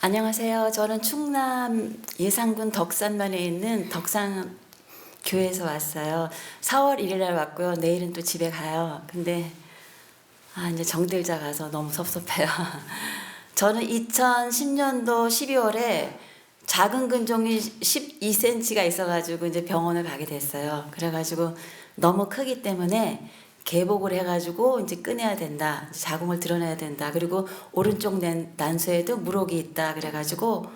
안녕하세요. 저는 충남 예산군 덕산면에 있는 덕산 교회에서 왔어요. 4월 1일 날 왔고요. 내일은 또 집에 가요. 근데 이제 정들자 가서 너무 섭섭해요. 저는 2010년도 12월에 작은 근종이 12cm가 있어가지고 이제 병원을 가게 됐어요. 그래가지고 너무 크기 때문에 개복을 해가지고 이제 꺼내야 된다. 자궁을 드러내야 된다. 그리고 오른쪽 난소에도 물혹이 있다. 그래가지고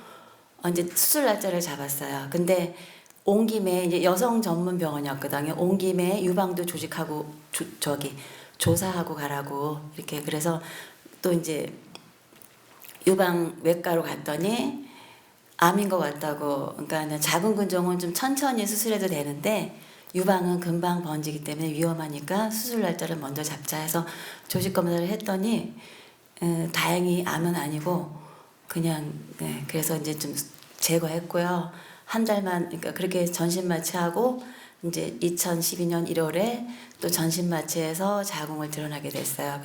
이제 수술 날짜를 잡았어요. 근데 온 김에 이제 여성 전문 병원이었거든요. 온 김에 유방도 조직하고 조사하고 가라고 이렇게. 그래서 또 이제 유방 외과로 갔더니 암인 것 같다고. 그러니까 작은 근종은 좀 천천히 수술해도 되는데 유방은 금방 번지기 때문에 위험하니까 수술 날짜를 먼저 잡자 해서 조직 검사를 했더니 다행히 암은 아니고 그냥 그래서 이제 좀 제거했고요. 한 달만 그러니까 그렇게 전신 마취하고 이제 2012년 1월에 또 전신 마취해서 자궁을 드러나게 됐어요.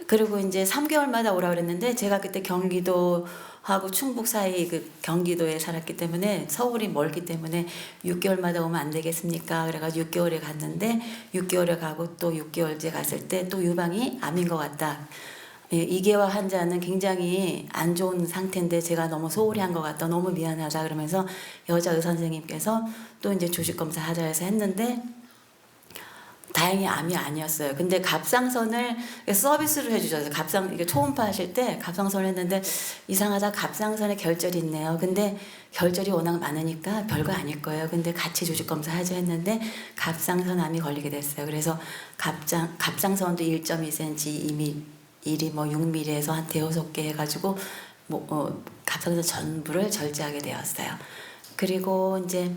그리고 이제 3개월마다 오라 그랬는데 제가 그때 경기도하고 충북 사이 그 경기도에 살았기 때문에 서울이 멀기 때문에 6개월마다 오면 안 되겠습니까? 그래가지고 6개월에 갔는데 6개월에 가고 또 6개월째 갔을 때 또 유방이 암인 것 같다. 이계화 환자는 굉장히 안 좋은 상태인데 제가 너무 소홀히 한 것 같다. 너무 미안하다. 그러면서 여자 의사 선생님께서 또 이제 조직 검사 하자 해서 했는데 다행히 암이 아니었어요. 근데 갑상선을 서비스를 해주셔서 이게 초음파 하실 때 갑상선을 했는데 이상하다. 갑상선에 결절이 있네요. 근데 결절이 워낙 많으니까 별거 아닐 거예요. 근데 같이 조직 검사 하자 했는데 갑상선 암이 걸리게 됐어요. 그래서 갑상선도 1.2cm, 1이 뭐 6mm에서 한 대여섯 개 해가지고 갑상선 전부를 절제하게 되었어요. 그리고 이제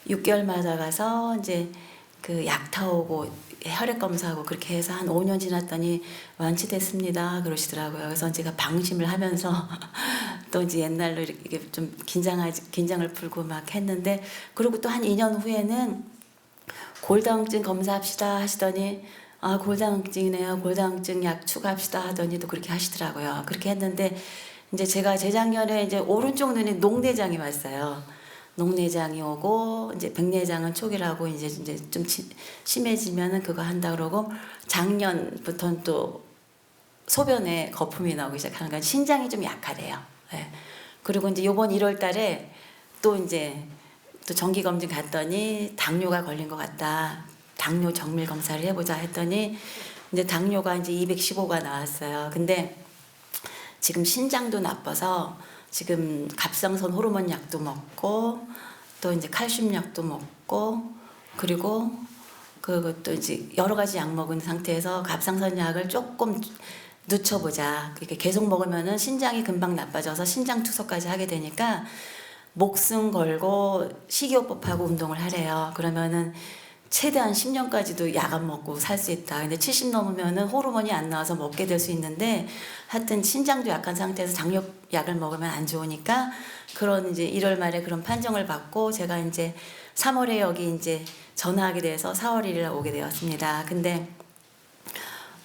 6개월마다 가서 이제 그 약 타오고 혈액 검사하고 그렇게 해서 한 5년 지났더니 완치됐습니다. 그러시더라고요. 그래서 제가 방심을 하면서 또 이제 옛날로 이렇게 좀 긴장을 풀고 막 했는데 그리고 또 한 2년 후에는 골다공증 검사합시다 하시더니 골다공증이네요. 골다공증 약 추가합시다 하더니 또 그렇게 하시더라고요. 그렇게 했는데 이제 제가 재작년에 이제 오른쪽 눈에 녹내장이 왔어요. 녹내장이 오고 이제 백내장은 초기라고 이제 좀 심해지면은 그거 한다 그러고 작년부터는 또 소변에 거품이 나오기 시작하는 거예요. 신장이 좀 약하대요. 네. 그리고 이제 요번 1월 달에 또 이제 또 정기 검진 갔더니 당뇨가 걸린 것 같다. 당뇨 정밀 검사를 해보자 했더니 이제 당뇨가 이제 215가 나왔어요. 근데 지금 신장도 나빠서 지금 갑상선 호르몬 약도 먹고 또 이제 칼슘 약도 먹고 그리고 그것도 이제 여러 가지 약 먹은 상태에서 갑상선 약을 조금 늦춰보자. 그렇게 계속 먹으면은 신장이 금방 나빠져서 신장 투석까지 하게 되니까 목숨 걸고 식이요법하고 운동을 하래요. 그러면은 최대한 10년까지도 약 안 먹고 살 수 있다. 근데 70 넘으면은 호르몬이 안 나와서 먹게 될 수 있는데 하여튼 신장도 약한 상태에서 장력약을 먹으면 안 좋으니까 그런 이제 1월 말에 그런 판정을 받고 제가 이제 3월에 여기 이제 전화하게 돼서 4월 1일 오게 되었습니다. 근데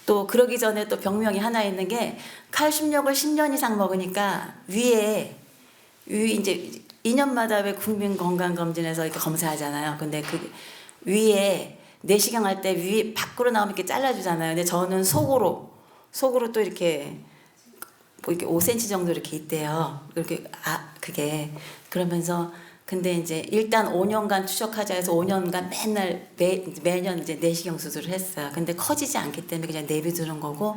또 그러기 전에 또 병명이 하나 있는 게 칼슘약을 10년 이상 먹으니까 위에 이제 2년마다 왜 국민건강검진에서 이렇게 검사하잖아요. 근데 그 위에 내시경 할 때 위 밖으로 나오면 이렇게 잘라주잖아요. 근데 저는 속으로 또 이렇게 뭐 이렇게 5cm 정도 이렇게 있대요. 그렇게 그게 그러면서 근데 이제 일단 5년간 추적하자 해서 5년간 맨날 매년 이제 내시경 수술을 했어요. 근데 커지지 않기 때문에 그냥 내비두는 거고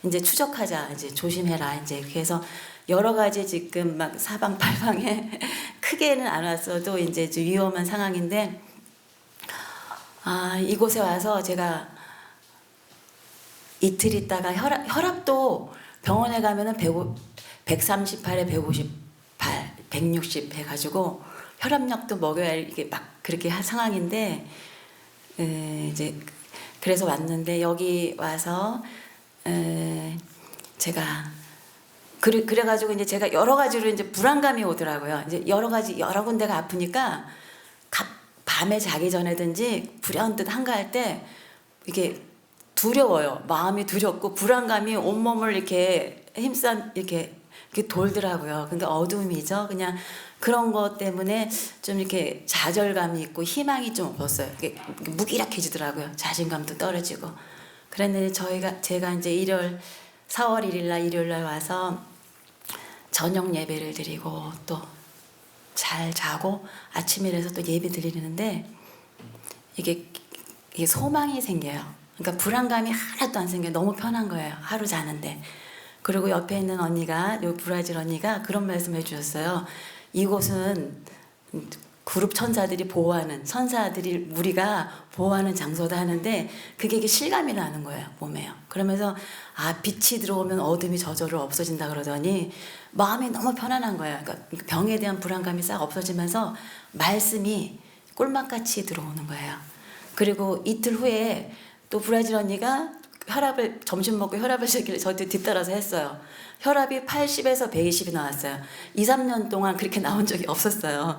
이제 추적하자 이제 조심해라 이제 그래서 여러 가지 지금 막 사방팔방에 크게는 안 왔어도 이제 좀 위험한 상황인데 이곳에 와서 제가 이틀 있다가 혈압도 병원에 가면은 138에 158, 160 해가지고 혈압약도 먹여야 이게 막 그렇게 할 상황인데 이제 그래서 왔는데 여기 와서 제가 그래가지고 이제 제가 여러 가지로 이제 불안감이 오더라고요. 이제 여러 군데가 아프니까 밤에 자기 전에든지 불현듯 한가할 때 이게 두려워요. 마음이 두렵고 불안감이 온몸을 이렇게 이렇게 이렇게 돌더라고요. 근데 어둠이죠. 그냥 그런 것 때문에 좀 이렇게 좌절감이 있고 희망이 좀 없었어요. 이렇게 무기력해지더라고요. 자신감도 떨어지고. 그랬는데 제가 이제 4월 1일 날 일요일 날 와서 저녁 예배를 드리고 또 잘 자고 아침에 일어나서 또 예배 드리는데 이게 소망이 생겨요. 그러니까 불안감이 하나도 안 생겨요. 너무 편한 거예요. 하루 자는데. 그리고 옆에 있는 언니가, 요 브라질 언니가 그런 말씀을 해주셨어요. 이곳은 그룹 천사들이 보호하는, 천사들이 우리가 보호하는 장소다 하는데 그게 이게 실감이 나는 거예요. 몸에요. 그러면서 빛이 들어오면 어둠이 저절로 없어진다 그러더니 마음이 너무 편안한 거예요. 그러니까 병에 대한 불안감이 싹 없어지면서 말씀이 꿀맛같이 들어오는 거예요. 그리고 이틀 후에 또 브라질 언니가 점심 먹고 혈압을 재길래 저한테 뒤따라서 했어요. 혈압이 80에서 120이 나왔어요. 2, 3년 동안 그렇게 나온 적이 없었어요.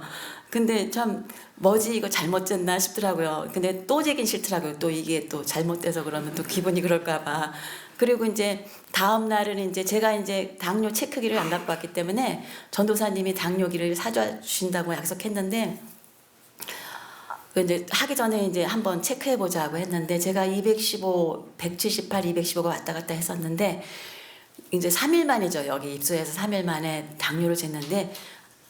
근데 참 뭐지 이거 잘못 쟀나 싶더라고요. 근데 또 재긴 싫더라고요. 또 이게 또 잘못돼서 그러면 또 기분이 그럴까 봐. 그리고 이제 다음 날은 이제 제가 이제 당뇨 체크기를 안 갖고 왔기 때문에 전도사님이 당뇨기를 사줘 주신다고 약속했는데 이제 하기 전에 이제 한번 체크해 보자고 했는데 제가 215, 178, 215가 왔다 갔다 했었는데 이제 3일 만이죠. 여기 입소해서 3일 만에 당뇨를 쟀는데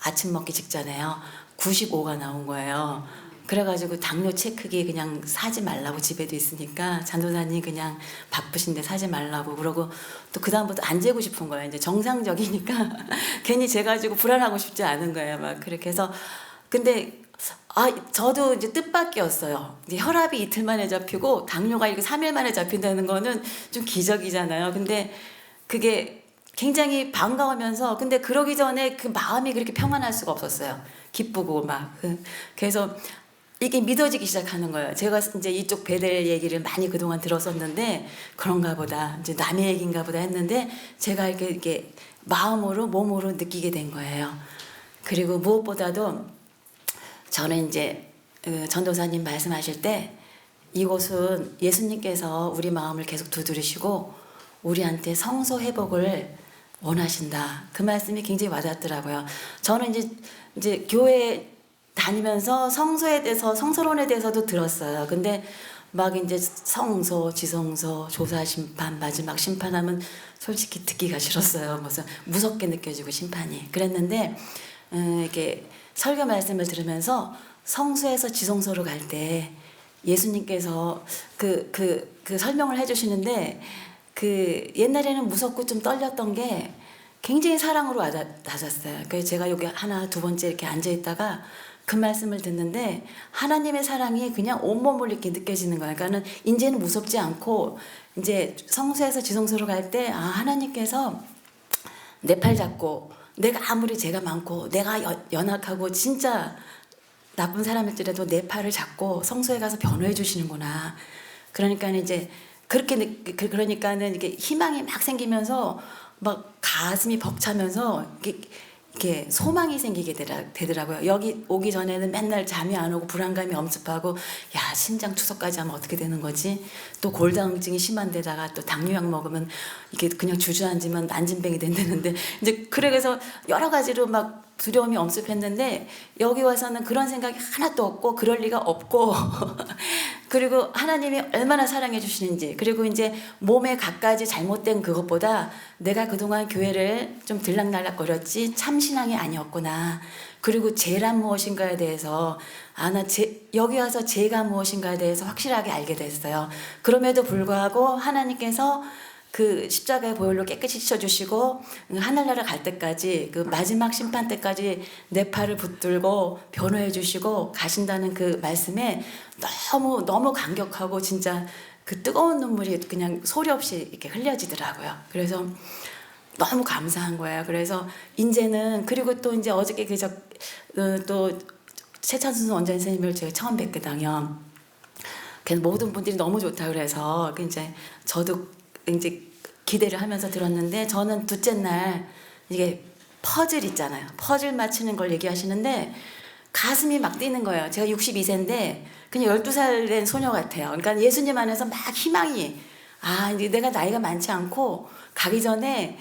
아침 먹기 직전에요. 95가 나온 거예요. 그래가지고 당뇨 체크기 그냥 사지 말라고 집에도 있으니까 전도사님 그냥 바쁘신데 사지 말라고 그러고 또 그다음부터 안 재고 싶은 거예요. 이제 정상적이니까 괜히 재가지고 불안하고 싶지 않은 거예요. 막 그렇게 해서 근데 저도 이제 뜻밖이었어요. 이제 혈압이 이틀 만에 잡히고 당뇨가 이렇게 3일 만에 잡힌다는 거는 좀 기적이잖아요. 근데 그게 굉장히 반가우면서 근데 그러기 전에 그 마음이 그렇게 평안할 수가 없었어요. 기쁘고 막 그래서 이게 믿어지기 시작하는 거예요. 제가 이제 이쪽 베델 얘기를 많이 그동안 들었었는데 그런가 보다 이제 남의 얘기인가 보다 했는데 제가 이렇게 마음으로 몸으로 느끼게 된 거예요. 그리고 무엇보다도 저는 이제 전도사님 말씀하실 때 이곳은 예수님께서 우리 마음을 계속 두드리시고 우리한테 성소 회복을 원하신다. 그 말씀이 굉장히 와닿더라고요. 저는 이제 교회 다니면서 성소에 대해서 성소론에 대해서도 들었어요. 근데 막 이제 성소, 지성소, 조사 심판, 마지막 심판하면 솔직히 듣기가 싫었어요. 무슨 무섭게 느껴지고 심판이. 그랬는데 이렇게 설교 말씀을 들으면서 성소에서 지성소로 갈 때 예수님께서 그 설명을 해주시는데 그 옛날에는 무섭고 좀 떨렸던 게 굉장히 사랑으로 와닿았어요. 그래서 제가 여기 하나 두 번째 이렇게 앉아 있다가 그 말씀을 듣는데 하나님의 사랑이 그냥 온몸을 이렇게 느껴지는 거예요. 그러니까는 이제는 무섭지 않고 이제 성소에서 지성소로 갈 때 하나님께서 내 팔 잡고 내가 아무리 죄가 많고 내가 연약하고 진짜 나쁜 사람일지라도 내 팔을 잡고 성소에 가서 변호해 주시는구나. 그러니까 이제 그러니까는 이게 희망이 막 생기면서 막 가슴이 벅차면서 이렇게 소망이 생기게 되더라고요. 여기 오기 전에는 맨날 잠이 안 오고 불안감이 엄습하고 야 신장 투석까지 하면 어떻게 되는 거지? 또 골다공증이 심한 데다가 또 당뇨약 먹으면 이게 그냥 주저앉으면 난진병이 된다는데 이제 그래서 여러 가지로 막 두려움이 엄습했는데 여기 와서는 그런 생각이 하나도 없고 그럴 리가 없고 그리고 하나님이 얼마나 사랑해 주시는지 그리고 이제 몸에 갖가지 잘못된 그것보다 내가 그동안 교회를 좀 들락날락거렸지 참 신앙이 아니었구나. 그리고 죄란 무엇인가에 대해서 여기 와서 죄가 무엇인가에 대해서 확실하게 알게 됐어요. 그럼에도 불구하고 하나님께서 그 십자가의 보혈로 깨끗이 씻어주시고 하늘나라 갈 때까지 그 마지막 심판 때까지 내 팔을 붙들고 변호해 주시고 가신다는 그 말씀에 너무 감격하고 진짜 그 뜨거운 눈물이 그냥 소리 없이 이렇게 흘려지더라고요. 그래서 너무 감사한 거예요. 그래서 이제는 그리고 또 이제 어저께 또 최찬순 원장 선생님을 제가 처음 뵙거든요. 그래서 모든 분들이 너무 좋다 그래서 이제 저도 이제 기대를 하면서 들었는데 저는 둘째 날 이게 퍼즐 있잖아요. 퍼즐 맞추는 걸 얘기하시는데 가슴이 막 뛰는 거예요. 제가 62세인데 그냥 12살 된 소녀 같아요. 그러니까 예수님 안에서 막 희망이 이제 내가 나이가 많지 않고 가기 전에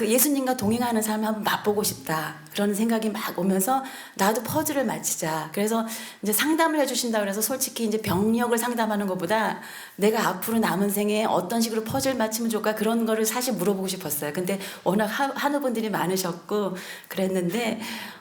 그 예수님과 동행하는 삶을 한번 맛보고 싶다. 그런 생각이 막 오면서 나도 퍼즐을 맞히자. 그래서 이제 상담을 해주신다 그래서 솔직히 이제 병력을 상담하는 것보다 내가 앞으로 남은 생에 어떤 식으로 퍼즐 맞추면 좋을까 그런 거를 사실 물어보고 싶었어요. 근데 워낙 한우분들이 많으셨고 그랬는데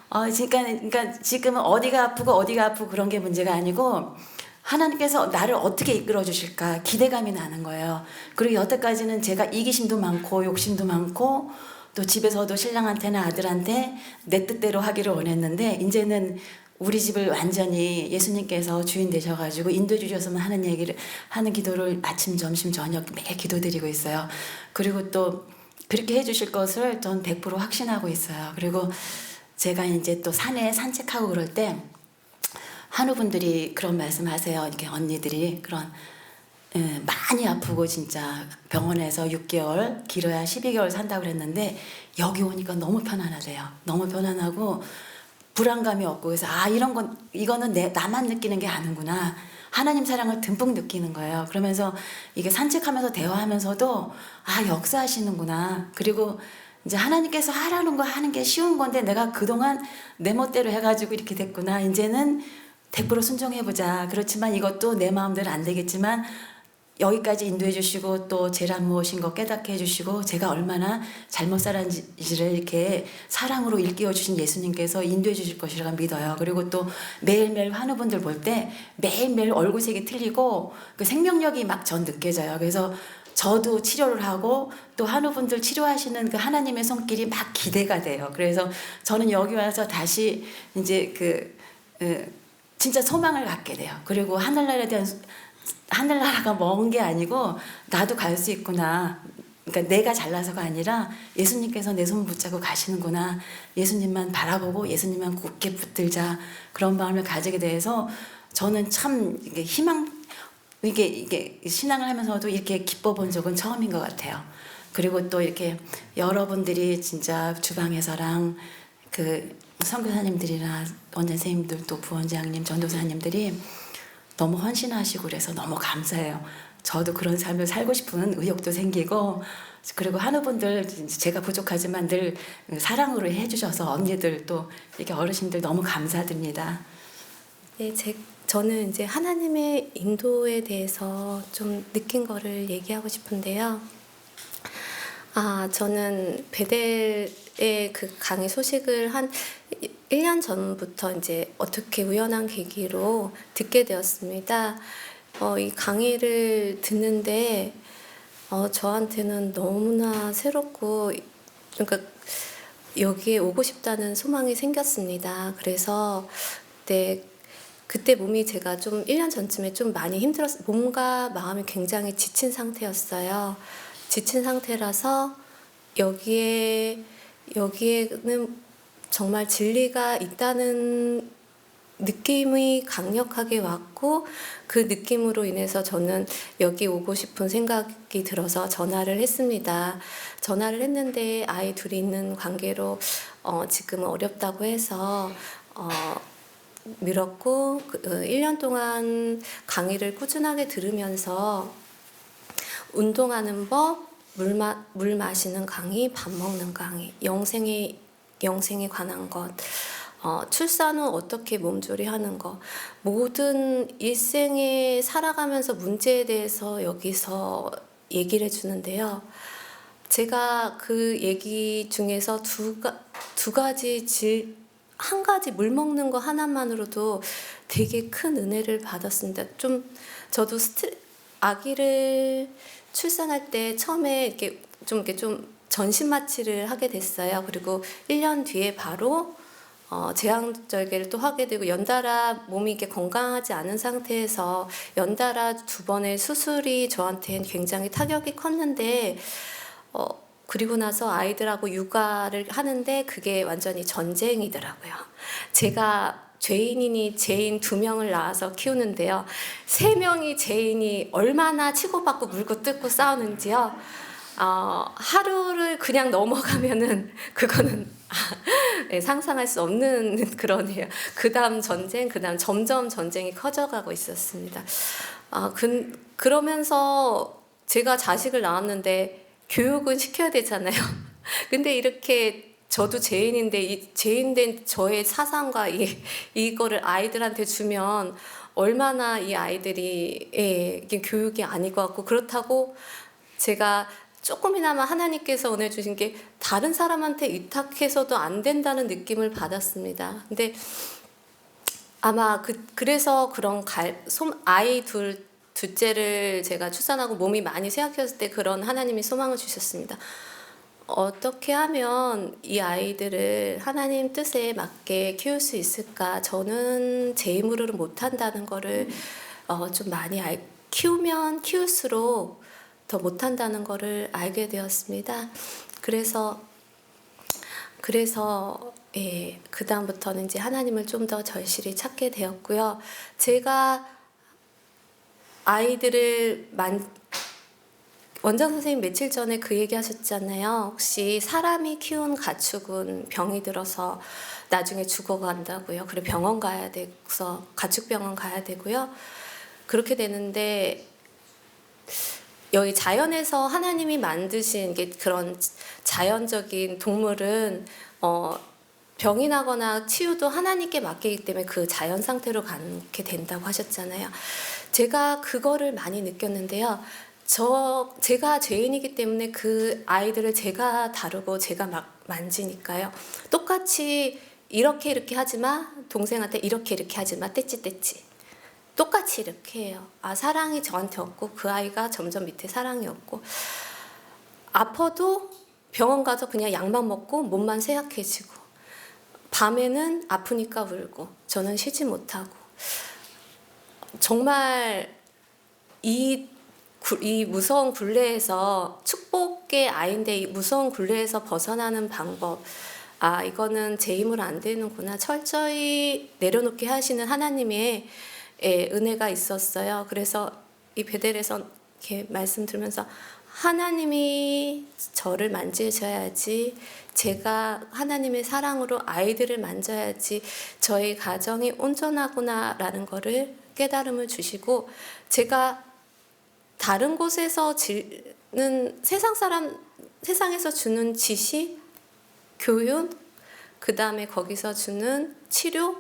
그러니까 지금은 어디가 아프고 그런 게 문제가 아니고 하나님께서 나를 어떻게 이끌어 주실까 기대감이 나는 거예요. 그리고 여태까지는 제가 이기심도 많고 욕심도 많고 또 집에서도 신랑한테나 아들한테 내 뜻대로 하기를 원했는데 이제는 우리 집을 완전히 예수님께서 주인 되셔가지고 인도해 주셨으면 하는 기도를 아침, 점심, 저녁 매일 기도드리고 있어요. 그리고 또 그렇게 해주실 것을 전 100% 확신하고 있어요. 그리고 제가 이제 또 산에 산책하고 그럴 때 한우분들이 그런 말씀하세요. 이렇게 언니들이 그런 많이 아프고 진짜 병원에서 6개월 길어야 12개월 산다고 그랬는데 여기 오니까 너무 편안하대요. 너무 편안하고 불안감이 없고 그래서 이거는 나만 느끼는 게 아니구나. 하나님 사랑을 듬뿍 느끼는 거예요. 그러면서 이게 산책하면서 대화하면서도 역사하시는구나. 그리고 이제 하나님께서 하라는 거 하는 게 쉬운 건데 내가 그동안 내 멋대로 해가지고 이렇게 됐구나. 이제는 100% 순종해보자. 그렇지만 이것도 내 마음대로 안 되겠지만 여기까지 인도해 주시고 또 죄란 무엇인 거 깨닫게 해주시고 제가 얼마나 잘못 살았는지를 이렇게 사랑으로 일깨워 주신 예수님께서 인도해 주실 것이라고 믿어요. 그리고 또 매일매일 환우분들 볼 때 매일매일 얼굴색이 틀리고 그 생명력이 막 전 느껴져요. 그래서 저도 치료를 하고 또 한우분들 치료하시는 그 하나님의 손길이 막 기대가 돼요. 그래서 저는 여기 와서 다시 이제 진짜 소망을 갖게 돼요. 그리고 하늘나라가 먼 게 아니고 나도 갈 수 있구나. 그러니까 내가 잘나서가 아니라 예수님께서 내 손 붙잡고 가시는구나. 예수님만 바라보고 예수님만 굳게 붙들자. 그런 마음을 가지게 돼서 저는 참 이게 신앙을 하면서도 이렇게 기뻐 본 적은 처음인 것 같아요. 그리고 또 이렇게 여러분들이 진짜 주방에서랑 그 선교사님들이나 원장 선생님들 또 부원장님 전도사님들이 너무 헌신하시고 그래서 너무 감사해요. 저도 그런 삶을 살고 싶은 의욕도 생기고 그리고 한우분들 제가 부족하지만 늘 사랑으로 해주셔서 언니들 또 이렇게 어르신들 너무 감사드립니다. 네, 저는 이제 하나님의 인도에 대해서 좀 느낀 거를 얘기하고 싶은데요. 저는 베델의 그 강의 소식을 한 1년 전부터 이제 어떻게 우연한 계기로 듣게 되었습니다. 이 강의를 듣는데 저한테는 너무나 새롭고 그러니까 여기에 오고 싶다는 소망이 생겼습니다. 그래서 그때 몸이 제가 좀 1년 전쯤에 좀 많이 힘들었어요. 몸과 마음이 굉장히 지친 상태였어요. 지친 상태라서 여기에는 정말 진리가 있다는 느낌이 강력하게 왔고 그 느낌으로 인해서 저는 여기 오고 싶은 생각이 들어서 전화를 했습니다. 전화를 했는데 아이 둘이 있는 관계로 지금은 어렵다고 해서 미뤘고 1년 동안 강의를 꾸준하게 들으면서 운동하는 법, 물 마시는 강의, 밥 먹는 강의, 영생에 관한 것, 출산 후 어떻게 몸조리하는 것, 모든 일생에 살아가면서 문제에 대해서 여기서 얘기를 해주는데요. 제가 그 얘기 중에서 한 가지 물 먹는 거 하나만으로도 되게 큰 은혜를 받았습니다. 저도 아기를 출산할 때 처음에 이렇게 좀 전신마취를 하게 됐어요. 그리고 1년 뒤에 바로 제왕절개를 또 하게 되고 연달아 몸이 이렇게 건강하지 않은 상태에서 연달아 2번의 수술이 저한테는 굉장히 타격이 컸는데 그리고 나서 아이들하고 육아를 하는데 그게 완전히 전쟁이더라고요. 제가 죄인이니 죄인 2명을 낳아서 키우는데요. 3명이 죄인이 얼마나 치고받고 물고 뜯고 싸우는지요. 하루를 그냥 넘어가면은 그거는 상상할 수 없는 그러네요. 그 다음 점점 전쟁이 커져가고 있었습니다. 그러면서 제가 자식을 낳았는데 교육은 시켜야 되잖아요. 근데 이렇게 저도 죄인인데 이 죄인된 저의 사상과 이거를 아이들한테 주면 얼마나 이 아이들이 이게 교육이 아닌 것 같고, 그렇다고 제가 조금이나마 하나님께서 은혜 주신 게 다른 사람한테 위탁해서도 안 된다는 느낌을 받았습니다. 근데 아마 그래서 그런 아이 둘째를 제가 출산하고 몸이 많이 쇠약해졌을 때 그런 하나님이 소망을 주셨습니다. 어떻게 하면 이 아이들을 하나님 뜻에 맞게 키울 수 있을까? 저는 제 힘으로는 못한다는 거를 좀 많이 키우면 키울수록 더 못한다는 거를 알게 되었습니다. 그래서 그 다음부터는 이제 하나님을 좀 더 절실히 찾게 되었고요. 제가 아이들을 원장 선생님 며칠 전에 그 얘기 하셨잖아요. 혹시 사람이 키운 가축은 병이 들어서 나중에 죽어간다고요. 그래 병원 가야 돼서 가축병원 가야 되고요. 그렇게 되는데 여기 자연에서 하나님이 만드신 게 그런 자연적인 동물은 병이 나거나 치유도 하나님께 맡기기 때문에 그 자연 상태로 가게 된다고 하셨잖아요. 제가 그거를 많이 느꼈는데요. 제가 죄인이기 때문에 그 아이들을 제가 다루고 제가 막 만지니까요. 똑같이 이렇게 하지 마. 동생한테 이렇게 하지 마. 떼찌. 똑같이 이렇게 해요. 사랑이 저한테 없고 그 아이가 점점 밑에 사랑이 없고, 아파도 병원 가서 그냥 약만 먹고 몸만 쇠약해지고, 밤에는 아프니까 울고 저는 쉬지 못하고, 정말 이 무서운 굴레에서, 축복의 아이인데 이 무서운 굴레에서 벗어나는 방법, 이거는 제 힘으로 안 되는구나, 철저히 내려놓게 하시는 하나님의 은혜가 있었어요. 그래서 이 베델에서 이렇게 말씀 들으면서 하나님이 저를 만지셔야지, 제가 하나님의 사랑으로 아이들을 만져야지 저희 가정이 온전하구나라는 거를 깨달음을 주시고, 제가 다른 곳에서 지는 세상에서 주는 지식, 교육, 그 다음에 거기서 주는 치료,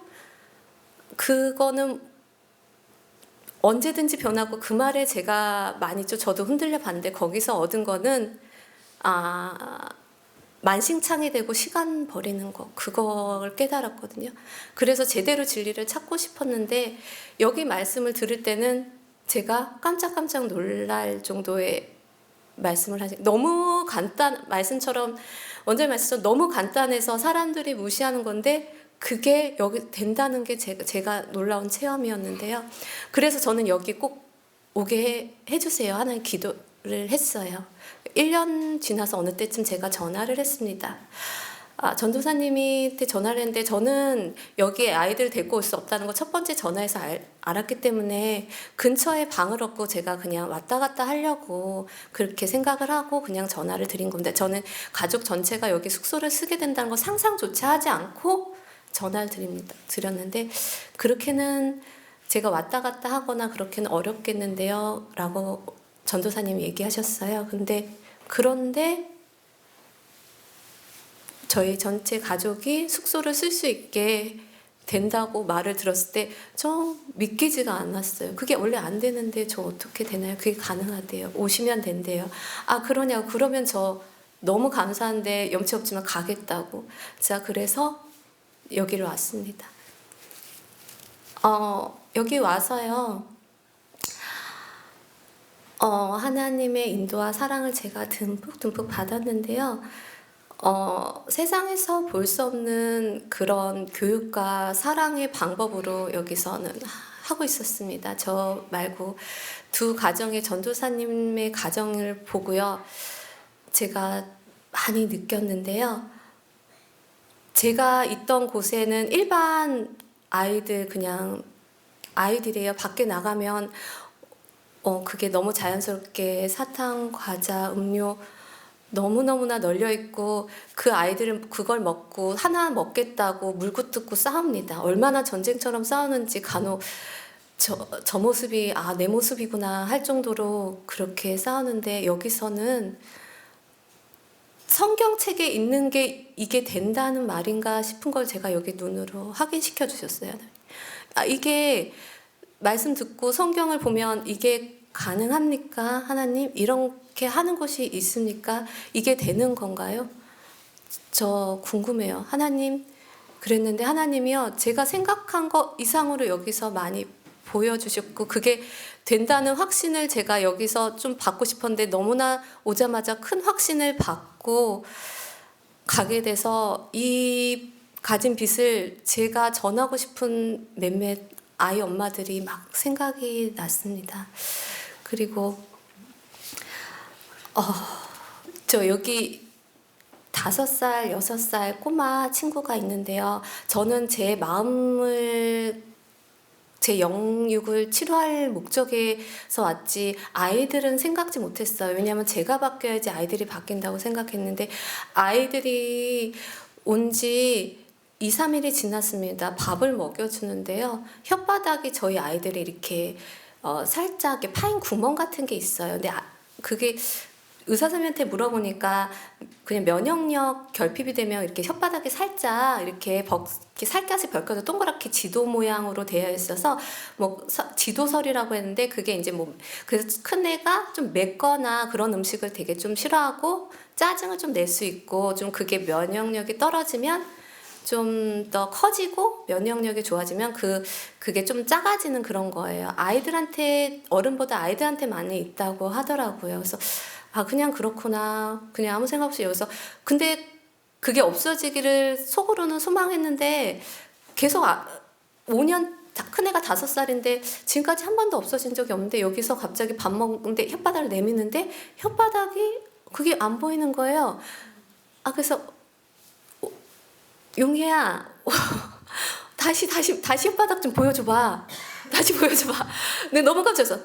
그거는 언제든지 변하고, 그 말에 제가 많이 저도 흔들려 봤는데, 거기서 얻은 거는 만신창이 되고 시간 버리는 거, 그걸 깨달았거든요. 그래서 제대로 진리를 찾고 싶었는데, 여기 말씀을 들을 때는 제가 깜짝깜짝 놀랄 정도의 말씀을 너무 말씀처럼, 원장님 말씀처럼 너무 간단해서 사람들이 무시하는 건데 그게 여기 된다는 게 제가 놀라운 체험이었는데요. 그래서 저는 여기 꼭 오게 해주세요 하는 기도를 했어요. 1년 지나서 어느 때쯤 제가 전화를 했습니다. 전도사님한테 전화를 했는데, 저는 여기에 아이들 데리고 올 수 없다는 거 첫 번째 전화해서 알았기 때문에 근처에 방을 얻고 제가 그냥 왔다 갔다 하려고 그렇게 생각을 하고 그냥 전화를 드린 겁니다. 저는 가족 전체가 여기 숙소를 쓰게 된다는 거 상상조차 하지 않고 전화를 드렸는데, 그렇게는 제가 왔다 갔다 하거나 그렇게는 어렵겠는데요 라고 전도사님이 얘기하셨어요. 그런데 저희 전체 가족이 숙소를 쓸 수 있게 된다고 말을 들었을 때 저 믿기지가 않았어요. 그게 원래 안 되는데 저 어떻게 되나요? 그게 가능하대요. 오시면 된대요. 그러냐고. 그러면 저 너무 감사한데 염치 없지만 가겠다고. 자, 그래서 여기로 왔습니다. 여기 와서요. 하나님의 인도와 사랑을 제가 듬뿍 받았는데요. 세상에서 볼 수 없는 그런 교육과 사랑의 방법으로 여기서는 하고 있었습니다. 저 말고 두 가정의 전도사님의 가정을 보고요. 제가 많이 느꼈는데요. 제가 있던 곳에는 일반 그냥 아이들이에요. 밖에 나가면 그게 너무 자연스럽게 사탕, 과자, 음료 너무너무나 널려있고, 그 아이들은 그걸 먹고 하나 먹겠다고 물고 뜯고 싸웁니다. 얼마나 전쟁처럼 싸우는지 간혹 저 모습이 내 모습이구나 할 정도로 그렇게 싸우는데, 여기서는 성경책에 있는 게 이게 된다는 말인가 싶은 걸 제가 여기 눈으로 확인시켜 주셨어요. 이게 말씀 듣고 성경을 보면 이게 가능합니까? 하나님 이렇게 하는 곳이 있습니까? 이게 되는 건가요? 저 궁금해요. 하나님 그랬는데 하나님이요 제가 생각한 것 이상으로 여기서 많이 보여주셨고 그게 된다는 확신을 제가 여기서 좀 받고 싶었는데 너무나 오자마자 큰 확신을 받고 가게 돼서 이 가진 빚을 제가 전하고 싶은 몇몇 아이 엄마들이 막 생각이 났습니다. 그리고 저 여기 5살, 6살 꼬마 친구가 있는데요. 저는 제 마음을 제 영육을 치료할 목적에서 왔지 아이들은 생각지 못했어요. 왜냐하면 제가 바뀌어야지 아이들이 바뀐다고 생각했는데 아이들이 온 지 2, 3일이 지났습니다. 밥을 먹여주는데요. 혓바닥이 저희 아이들이 이렇게 살짝 이렇게 파인 구멍 같은 게 있어요. 근데 그게 의사 선생님한테 물어보니까 그냥 면역력 결핍이 되면 이렇게 혓바닥이 살짝 이렇게 살갗이 벗겨져 동그랗게 지도 모양으로 되어 있어서 뭐 지도설이라고 했는데 그게 이제 뭐 그래서 큰 애가 좀 맵거나 그런 음식을 되게 좀 싫어하고 짜증을 좀 낼 수 있고 좀 그게 면역력이 떨어지면 좀 더 커지고 면역력이 좋아지면 그게 좀 작아지는 그런 거예요. 아이들한테 어른보다 아이들한테 많이 있다고 하더라고요. 그래서 그냥 그렇구나. 그냥 아무 생각 없이 여기서. 근데 그게 없어지기를 속으로는 소망했는데 계속 5년, 큰 애가 5살인데 지금까지 한 번도 없어진 적이 없는데 여기서 갑자기 밥 먹는데 혓바닥을 내미는데 혓바닥이 그게 안 보이는 거예요. 그래서 용혜야 다시 혓바닥 좀 보여줘봐. 다시 보여줘봐. 근데 너무 깜짝 놀라서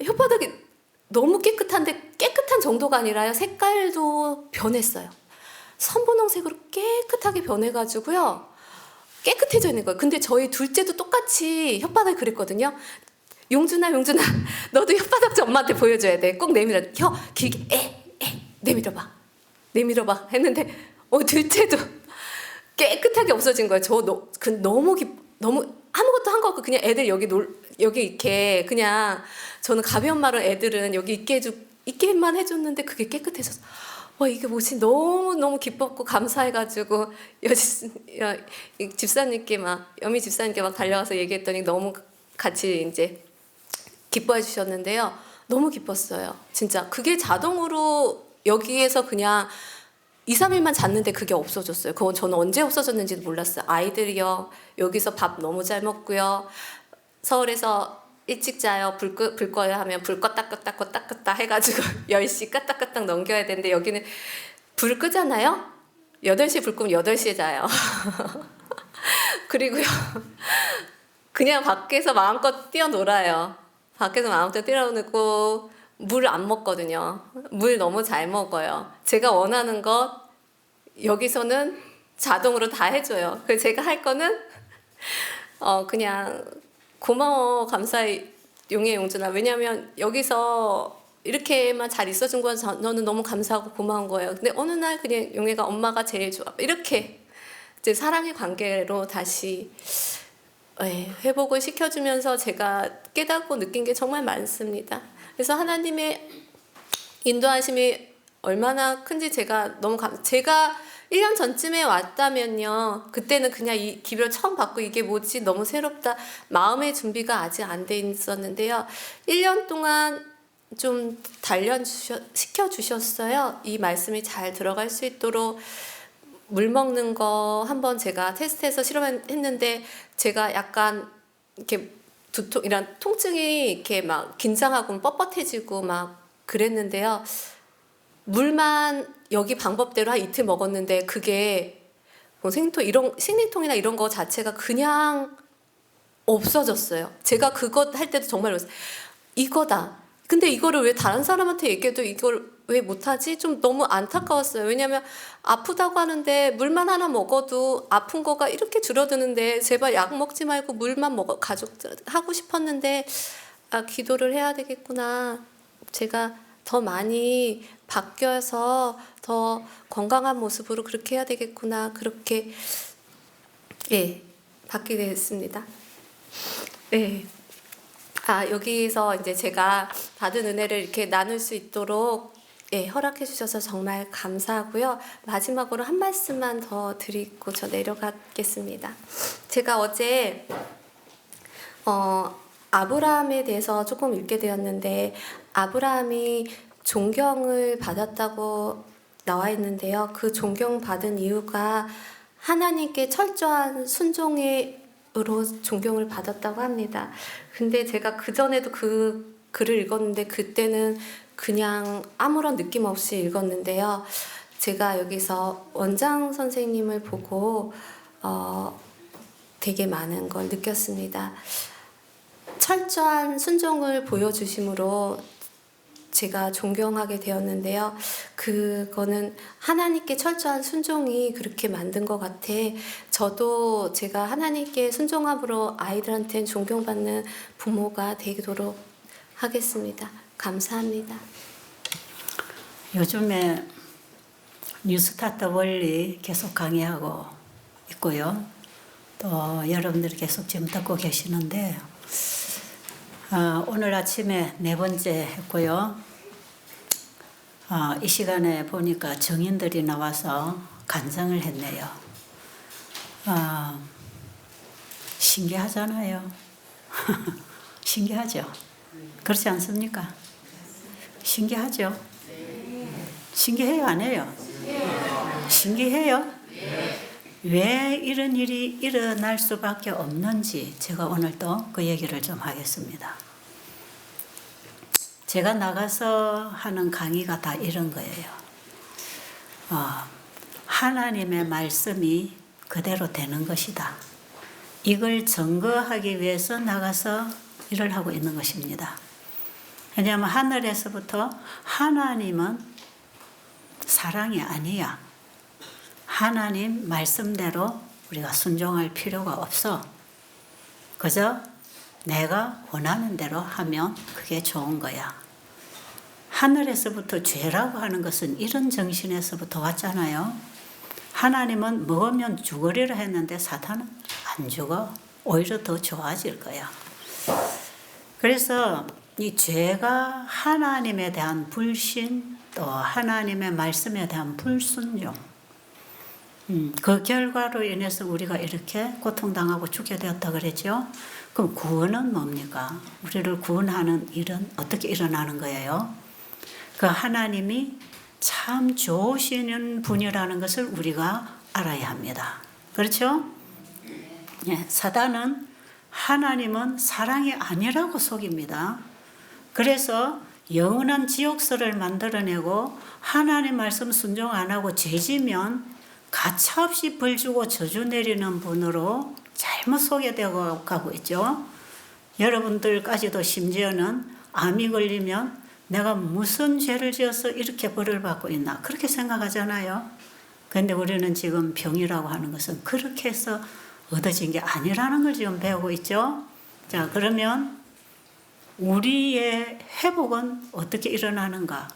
혓바닥이 너무 깨끗한데 깨끗한 정도가 아니라요. 색깔도 변했어요. 선분홍색으로 깨끗하게 변해가지고요. 깨끗해져 있는 거예요. 근데 저희 둘째도 똑같이 혓바닥이 그랬거든요. 용준아 너도 혓바닥 좀 엄마한테 보여줘야 돼. 꼭 내밀어. 길게 내밀어봐 했는데 둘째도 깨끗하게 없어진 거예요. 너무 아무것도 한 거 없고 그냥 애들 여기 이렇게 그냥 저는 가벼운 말은 애들은 여기 있게만 해줬는데 그게 깨끗해져서 이게 뭐지 너무 기뻤고 감사해가지고 집사님께 여미 집사님께 막 달려가서 얘기했더니 너무 같이 이제 기뻐해 주셨는데요. 너무 기뻤어요. 진짜 그게 자동으로 여기에서 그냥 2, 3일만 잤는데 그게 없어졌어요. 그건 저는 언제 없어졌는지도 몰랐어요. 아이들이요. 여기서 밥 너무 잘 먹고요. 서울에서 일찍 자요. 불 꺼요 하면 불 껐다 껐다 해가지고 10시 까딱까딱 넘겨야 되는데 여기는 불 끄잖아요. 8시에 불 끄면 8시에 자요. 그리고요. 그냥 밖에서 마음껏 뛰어놀아요. 밖에서 마음껏 뛰어놀고 물 안 먹거든요. 물 너무 잘 먹어요. 제가 원하는 것 여기서는 자동으로 다 해줘요. 그래서 제가 할 거는 그냥 고마워 감사해 용해 용준아. 왜냐하면 여기서 이렇게만 잘 있어준 건 저는 너무 감사하고 고마운 거예요. 근데 어느 날 그냥 용해가 엄마가 제일 좋아. 이렇게 이제 사랑의 관계로 다시 회복을 시켜주면서 제가 깨닫고 느낀 게 정말 많습니다. 그래서 하나님의 인도하심이 얼마나 큰지 제가 제가 1년 전쯤에 왔다면요. 그때는 그냥 이 기별을 처음 받고 이게 뭐지 너무 새롭다. 마음의 준비가 아직 안 돼 있었는데요. 1년 동안 좀 시켜주셨어요. 이 말씀이 잘 들어갈 수 있도록 물 먹는 거 한번 제가 테스트해서 실험했는데 제가 약간 이렇게 이런 통증이 이렇게 막 긴장하고 뻣뻣해지고 막 그랬는데요. 물만 여기 방법대로 한 이틀 먹었는데 그게 뭐 생리통이나 이런 거 자체가 그냥 없어졌어요. 제가 그거 할 때도 정말 그랬어요. 이거다. 근데 이거를 왜 다른 사람한테 얘기해도 이걸 왜 못하지? 좀 너무 안타까웠어요. 왜냐면 아프다고 하는데 물만 하나 먹어도 아픈 거가 이렇게 줄어드는데 제발 약 먹지 말고 물만 가족들 하고 싶었는데 기도를 해야 되겠구나. 제가 더 많이 바뀌어서 더 건강한 모습으로 그렇게 해야 되겠구나. 그렇게 예, 바뀌게 됐습니다. 예. 여기서 이제 제가 받은 은혜를 이렇게 나눌 수 있도록 예, 허락해 주셔서 정말 감사하고요. 마지막으로 한 말씀만 더 드리고 저 내려가겠습니다. 제가 어제 아브라함에 대해서 조금 읽게 되었는데 아브라함이 존경을 받았다고 나와 있는데요. 그 존경받은 이유가 하나님께 철저한 순종으로 존경을 받았다고 합니다. 근데 제가 그전에도 그 글을 읽었는데 그때는 그냥 아무런 느낌 없이 읽었는데요. 제가 여기서 원장 선생님을 보고 되게 많은 걸 느꼈습니다. 철저한 순종을 보여주심으로 제가 존경하게 되었는데요. 그거는 하나님께 철저한 순종이 그렇게 만든 것 같아. 저도 제가 하나님께 순종함으로 아이들한테는 존경받는 부모가 되도록 하겠습니다. 감사합니다. 요즘에 뉴스타트 원리 계속 강의하고 있고요. 또 여러분들이 계속 지금 듣고 계시는데 오늘 아침에 4번째 했고요. 이 시간에 보니까 정인들이 나와서 간증을 했네요. 신기하잖아요. 신기하죠? 그렇지 않습니까? 신기하죠? 신기해요, 안 해요? 신기해요? 왜 이런 일이 일어날 수밖에 없는지 제가 오늘 또 그 얘기를 좀 하겠습니다. 제가 나가서 하는 강의가 다 이런 거예요. 하나님의 말씀이 그대로 되는 것이다. 이걸 증거하기 위해서 나가서 일을 하고 있는 것입니다. 왜냐하면 하늘에서부터 하나님은 사랑이 아니야. 하나님 말씀대로 우리가 순종할 필요가 없어. 그저 내가 원하는 대로 하면 그게 좋은 거야. 하늘에서부터 죄라고 하는 것은 이런 정신에서부터 왔잖아요. 하나님은 먹으면 죽으리라 했는데 사탄은 안 죽어. 오히려 더 좋아질 거야. 그래서 이 죄가 하나님에 대한 불신, 또 하나님의 말씀에 대한 불순종, 그 결과로 인해서 우리가 이렇게 고통당하고 죽게 되었다 그랬죠. 그럼 구원은 뭡니까? 우리를 구원하는 일은 어떻게 일어나는 거예요? 그 하나님이 참 좋으시는 분이라는 것을 우리가 알아야 합니다. 그렇죠? 예, 사단은 하나님은 사랑이 아니라고 속입니다. 그래서 영원한 지옥설을 만들어내고 하나님 말씀 순종 안 하고 죄지면 가차없이 벌 주고 저주 내리는 분으로 잘못 소개되어 가고 있죠. 여러분들까지도 심지어는 암이 걸리면 내가 무슨 죄를 지어서 이렇게 벌을 받고 있나 그렇게 생각하잖아요. 그런데 우리는 지금 병이라고 하는 것은 그렇게 해서 얻어진 게 아니라는 걸 지금 배우고 있죠. 자, 그러면 우리의 회복은 어떻게 일어나는가?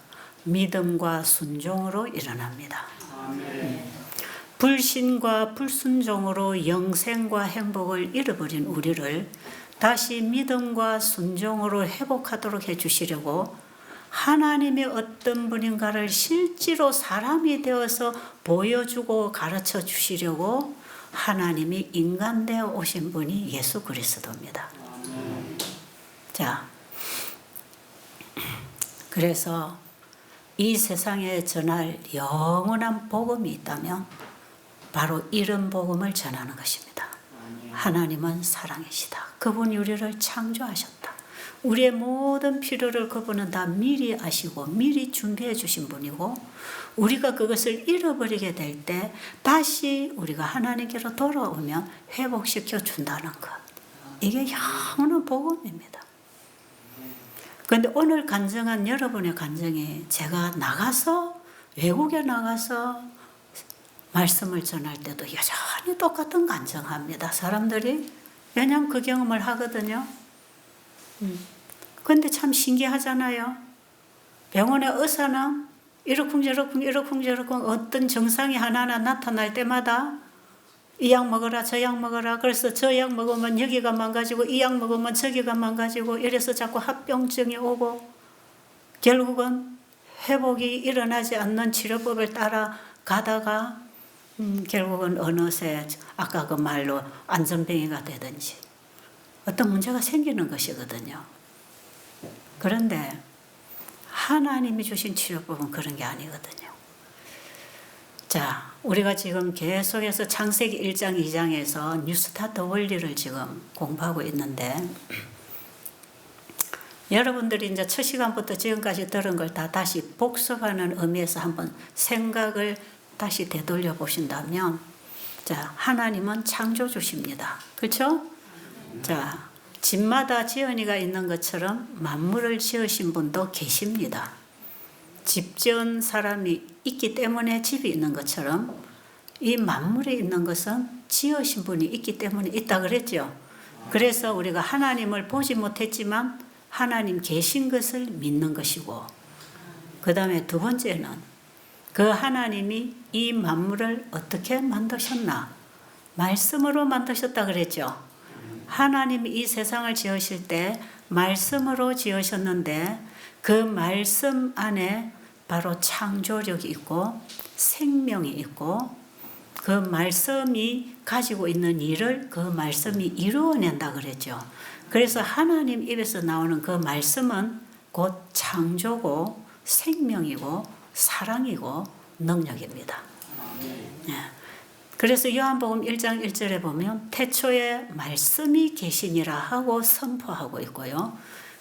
믿음과 순종으로 일어납니다. 불신과 불순종으로 영생과 행복을 잃어버린 우리를 다시 믿음과 순종으로 회복하도록 해주시려고 하나님이 어떤 분인가를 실제로 사람이 되어서 보여주고 가르쳐 주시려고 하나님이 인간 되어 오신 분이 예수 그리스도입니다. 자, 그래서 이 세상에 전할 영원한 복음이 있다면 바로 이런 복음을 전하는 것입니다. 하나님은 사랑이시다. 그분이 우리를 창조하셨다. 우리의 모든 필요를 그분은 다 미리 아시고 미리 준비해 주신 분이고 우리가 그것을 잃어버리게 될 때 다시 우리가 하나님께로 돌아오면 회복시켜 준다는 것. 이게 영원한 복음입니다. 그런데 오늘 간증한 여러분의 간증이 제가 나가서 외국에 나가서 말씀을 전할 때도 여전히 똑같은 간증합니다. 사람들이 왜냐하면 그 경험을 하거든요. 그런데 참 신기하잖아요. 병원의 의사는 이러쿵저러쿵 어떤 증상이 하나하나 나타날 때마다 이 약 먹어라 저 약 먹어라 그래서 저 약 먹으면 여기가 망가지고 이 약 먹으면 저기가 망가지고 이래서 자꾸 합병증이 오고 결국은 회복이 일어나지 않는 치료법을 따라 가다가 결국은 어느새 아까 그 말로 안전병이가 되든지 어떤 문제가 생기는 것이거든요. 그런데 하나님이 주신 치료법은 그런 게 아니거든요. 자, 우리가 지금 계속해서 창세기 1장 2장에서 뉴스타트 원리를 지금 공부하고 있는데 여러분들이 이제 첫 시간부터 지금까지 들은 걸 다 다시 복습하는 의미에서 한번 생각을 다시 되돌려 보신다면, 자, 하나님은 창조주십니다. 그렇죠? 자, 집마다 지은이가 있는 것처럼 만물을 지으신 분도 계십니다. 집 지은 사람이 있기 때문에 집이 있는 것처럼 이 만물에 있는 것은 지으신 분이 있기 때문에 있다 그랬죠. 그래서 우리가 하나님을 보지 못했지만 하나님 계신 것을 믿는 것이고, 그 다음에 두 번째는 그 하나님이 이 만물을 어떻게 만드셨나? 말씀으로 만드셨다 그랬죠. 하나님이 이 세상을 지으실 때 말씀으로 지으셨는데 그 말씀 안에 바로 창조력이 있고 생명이 있고 그 말씀이 가지고 있는 일을 그 말씀이 이루어낸다 그랬죠. 그래서 하나님 입에서 나오는 그 말씀은 곧 창조고 생명이고 사랑이고 능력입니다. 네. 그래서 요한복음 1장 1절에 보면 태초에 말씀이 계시니라 하고 선포하고 있고요.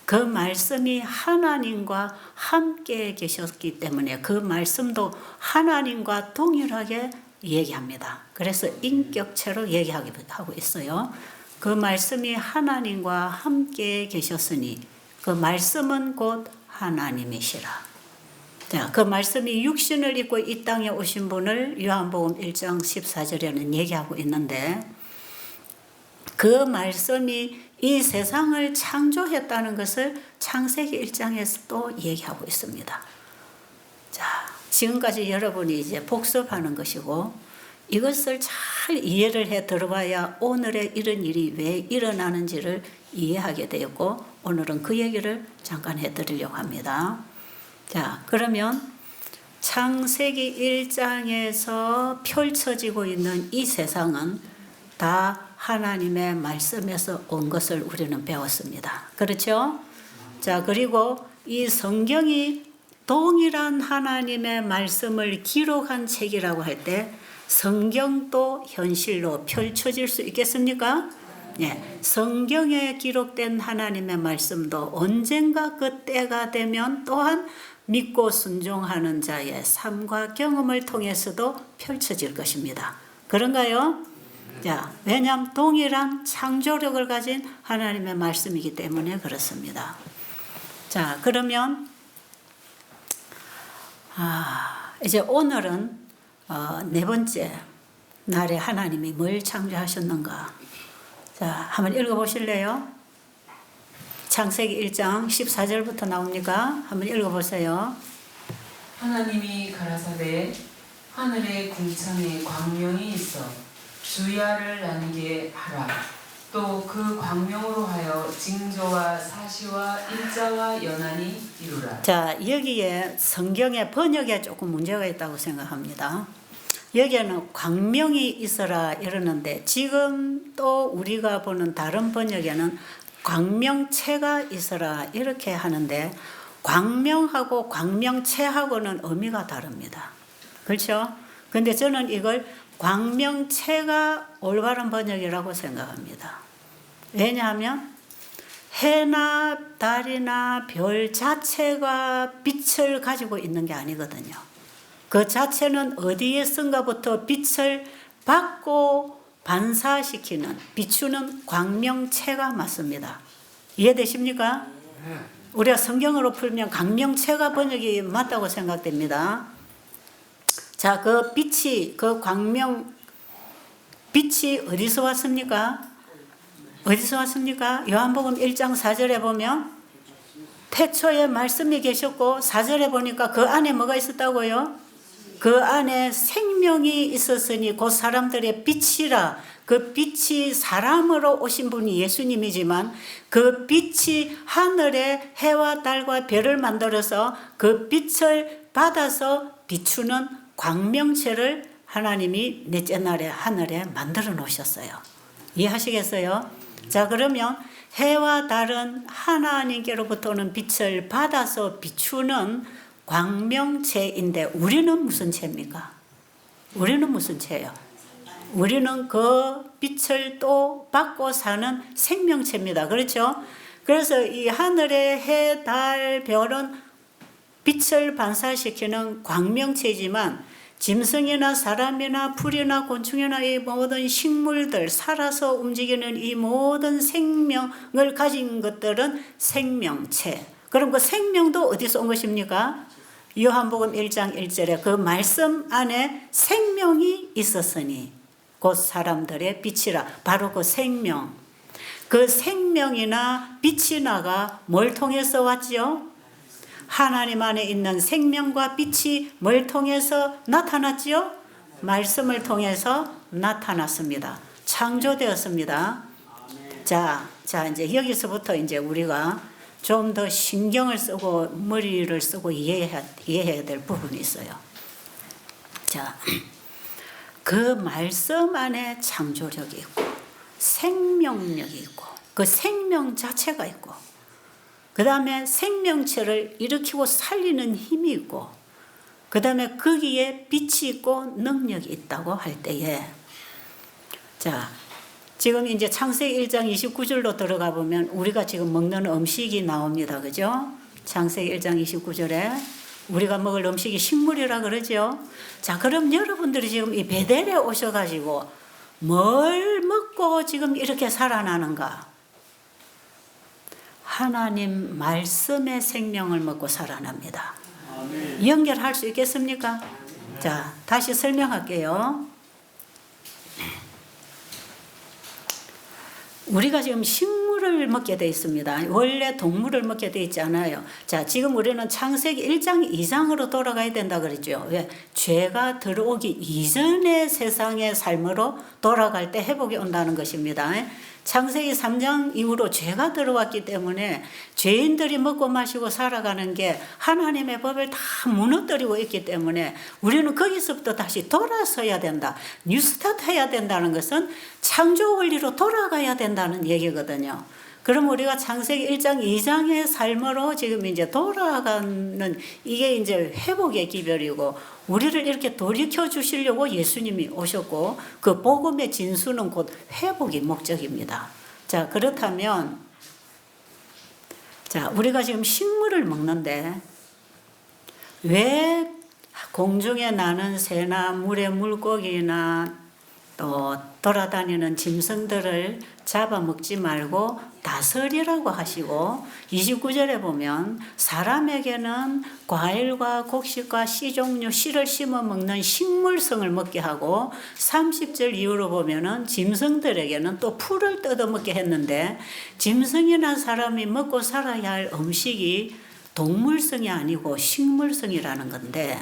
그 말씀이 하나님과 함께 계셨기 때문에 그 말씀도 하나님과 동일하게 얘기합니다. 그래서 인격체로 얘기하고 있어요. 그 말씀이 하나님과 함께 계셨으니 그 말씀은 곧 하나님이시라. 자, 그 말씀이 육신을 입고 이 땅에 오신 분을 요한복음 1장 14절에는 얘기하고 있는데 그 말씀이 이 세상을 창조했다는 것을 창세기 1장에서 또 얘기하고 있습니다. 자, 지금까지 여러분이 이제 복습하는 것이고 이것을 잘 이해를 해 들어봐야 오늘의 이런 일이 왜 일어나는지를 이해하게 되었고 오늘은 그 얘기를 잠깐 해드리려고 합니다. 자, 그러면 창세기 1장에서 펼쳐지고 있는 이 세상은 다 하나님의 말씀에서 온 것을 우리는 배웠습니다. 그렇죠? 자, 그리고 이 성경이 동일한 하나님의 말씀을 기록한 책이라고 할 때 성경도 현실로 펼쳐질 수 있겠습니까? 네, 성경에 기록된 하나님의 말씀도 언젠가 그 때가 되면 또한 믿고 순종하는 자의 삶과 경험을 통해서도 펼쳐질 것입니다. 그런가요? 자, 왜냐하면 동일한 창조력을 가진 하나님의 말씀이기 때문에 그렇습니다. 자, 그러면 이제 오늘은 네 번째 날에 하나님이 뭘 창조하셨는가? 자, 한번 읽어보실래요? 창세기 1장 14절부터 나옵니까? 한번 읽어보세요. 하나님이 가라사대 하늘의 궁창에 광명이 있어 주야를 나뉘게 하라. 또 그 광명으로 하여 징조와 사시와 일자와 연한이 이루라. 자, 여기에 성경의 번역에 조금 문제가 있다고 생각합니다. 여기에는 광명이 있어라 이러는데 지금 또 우리가 보는 다른 번역에는 광명체가 있어라 이렇게 하는데 광명하고 광명체하고는 의미가 다릅니다. 그렇죠? 근데 저는 이걸 광명체가 올바른 번역이라고 생각합니다. 왜냐하면 해나 달이나 별 자체가 빛을 가지고 있는 게 아니거든요. 그 자체는 어디에 쓴가부터 빛을 받고 반사시키는, 비추는 광명체가 맞습니다. 이해되십니까? 우리가 성경으로 풀면 광명체가 번역이 맞다고 생각됩니다. 자, 그 빛이, 그 광명, 빛이 어디서 왔습니까? 어디서 왔습니까? 요한복음 1장 4절에 보면 태초에 말씀이 계셨고 4절에 보니까 그 안에 뭐가 있었다고요? 그 안에 생명이 있었으니 곧 사람들의 빛이라. 그 빛이 사람으로 오신 분이 예수님이지만 그 빛이 하늘에 해와 달과 별을 만들어서 그 빛을 받아서 비추는 광명체를 하나님이 넷째 날에 하늘에 만들어 놓으셨어요. 이해하시겠어요? 자, 그러면 해와 달은 하나님께로부터 오는 빛을 받아서 비추는 광명체인데 우리는 무슨 체입니까? 우리는 무슨 체예요? 우리는 그 빛을 또 받고 사는 생명체입니다. 그렇죠? 그래서 이 하늘의 해, 달, 별은 빛을 반사시키는 광명체이지만 짐승이나 사람이나 풀이나 곤충이나 이 모든 식물들, 살아서 움직이는 이 모든 생명을 가진 것들은 생명체. 그럼 그 생명도 어디서 온 것입니까? 요한복음 1장 1절에 그 말씀 안에 생명이 있었으니 곧 사람들의 빛이라. 바로 그 생명. 그 생명이나 빛이 나가 뭘 통해서 왔지요? 하나님 안에 있는 생명과 빛이 뭘 통해서 나타났지요? 말씀을 통해서 나타났습니다. 창조되었습니다. 자, 이제 여기서부터 이제 우리가 좀 더 신경을 쓰고 머리를 쓰고 이해해야 될 부분이 있어요. 자, 그 말씀 안에 창조력이 있고 생명력이 있고 그 생명 자체가 있고 그 다음에 생명체를 일으키고 살리는 힘이 있고 그 다음에 거기에 빛이 있고 능력이 있다고 할 때에 자, 지금 이제 창세기 1장 29절로 들어가 보면 우리가 지금 먹는 음식이 나옵니다. 그죠? 창세기 1장 29절에 우리가 먹을 음식이 식물이라 그러죠. 자, 그럼 여러분들이 지금 이 베델에 오셔가지고 뭘 먹고 지금 이렇게 살아나는가? 하나님 말씀의 생명을 먹고 살아납니다. 아멘. 연결할 수 있겠습니까? 자, 다시 설명할게요. 우리가 지금 식물을 먹게 되어 있습니다. 원래 동물을 먹게 되어 있지 않아요. 자, 지금 우리는 창세기 1장 2장으로 돌아가야 된다 그랬죠. 왜? 죄가 들어오기 이전의 세상의 삶으로 돌아갈 때 회복이 온다는 것입니다. 창세기 3장 이후로 죄가 들어왔기 때문에 죄인들이 먹고 마시고 살아가는 게 하나님의 법을 다 무너뜨리고 있기 때문에 우리는 거기서부터 다시 돌아서야 된다. 뉴스타트 해야 된다는 것은 창조 원리로 돌아가야 된다는 얘기거든요. 그럼 우리가 창세기 1장 2장의 삶으로 지금 이제 돌아가는 이게 이제 회복의 기별이고 우리를 이렇게 돌이켜 주시려고 예수님이 오셨고 그 복음의 진수는 곧 회복이 목적입니다. 자, 그렇다면 자, 우리가 지금 식물을 먹는데 왜 공중에 나는 새나 물의 물고기나 또 돌아다니는 짐승들을 잡아먹지 말고 다스리라고 하시고 29절에 보면 사람에게는 과일과 곡식과 씨종류 씨를 심어 먹는 식물성을 먹게 하고 30절 이후로 보면은 짐승들에게는 또 풀을 뜯어먹게 했는데 짐승이나 사람이 먹고 살아야 할 음식이 동물성이 아니고 식물성이라는 건데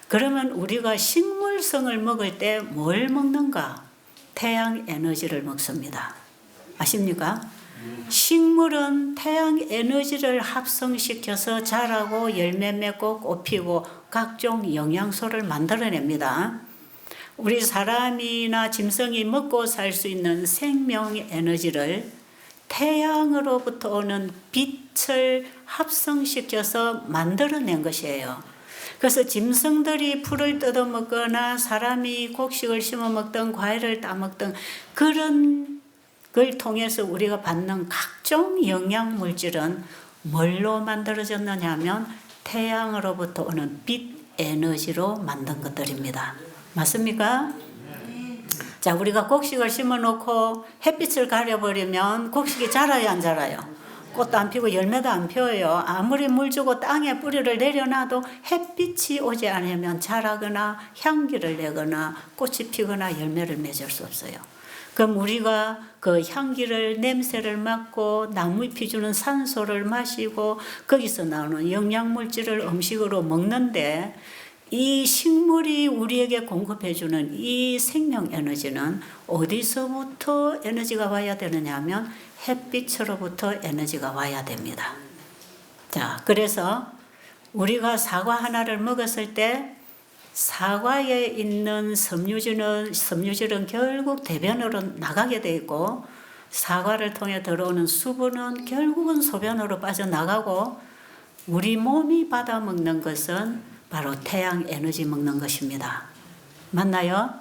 그러면 우리가 식물성을 먹을 때 뭘 먹는가? 태양 에너지를 먹습니다. 아십니까? 식물은 태양 에너지를 합성시켜서 자라고 열매 맺고 꽃 피고 각종 영양소를 만들어냅니다. 우리 사람이나 짐승이 먹고 살 수 있는 생명 에너지를 태양으로부터 오는 빛을 합성시켜서 만들어낸 것이에요. 그래서 짐승들이 풀을 뜯어먹거나 사람이 곡식을 심어먹던 과일을 따먹던 그런 걸 통해서 우리가 받는 각종 영양물질은 뭘로 만들어졌느냐 하면 태양으로부터 오는 빛 에너지로 만든 것들입니다. 맞습니까? 자, 우리가 곡식을 심어놓고 햇빛을 가려버리면 곡식이 자라요, 안 자라요? 꽃도 안 피고 열매도 안 펴요. 아무리 물 주고 땅에 뿌리를 내려놔도 햇빛이 오지 않으면 자라거나 향기를 내거나 꽃이 피거나 열매를 맺을 수 없어요. 그럼 우리가 그 향기를 냄새를 맡고 나무잎이 주는 산소를 마시고 거기서 나오는 영양물질을 음식으로 먹는데 이 식물이 우리에게 공급해주는 이 생명 에너지는 어디서부터 에너지가 와야 되느냐 하면 햇빛으로부터 에너지가 와야 됩니다. 자, 그래서 우리가 사과 하나를 먹었을 때 사과에 있는 섬유질은 결국 대변으로 나가게 돼 있고 사과를 통해 들어오는 수분은 결국은 소변으로 빠져나가고 우리 몸이 받아 먹는 것은 바로 태양 에너지 먹는 것입니다. 맞나요?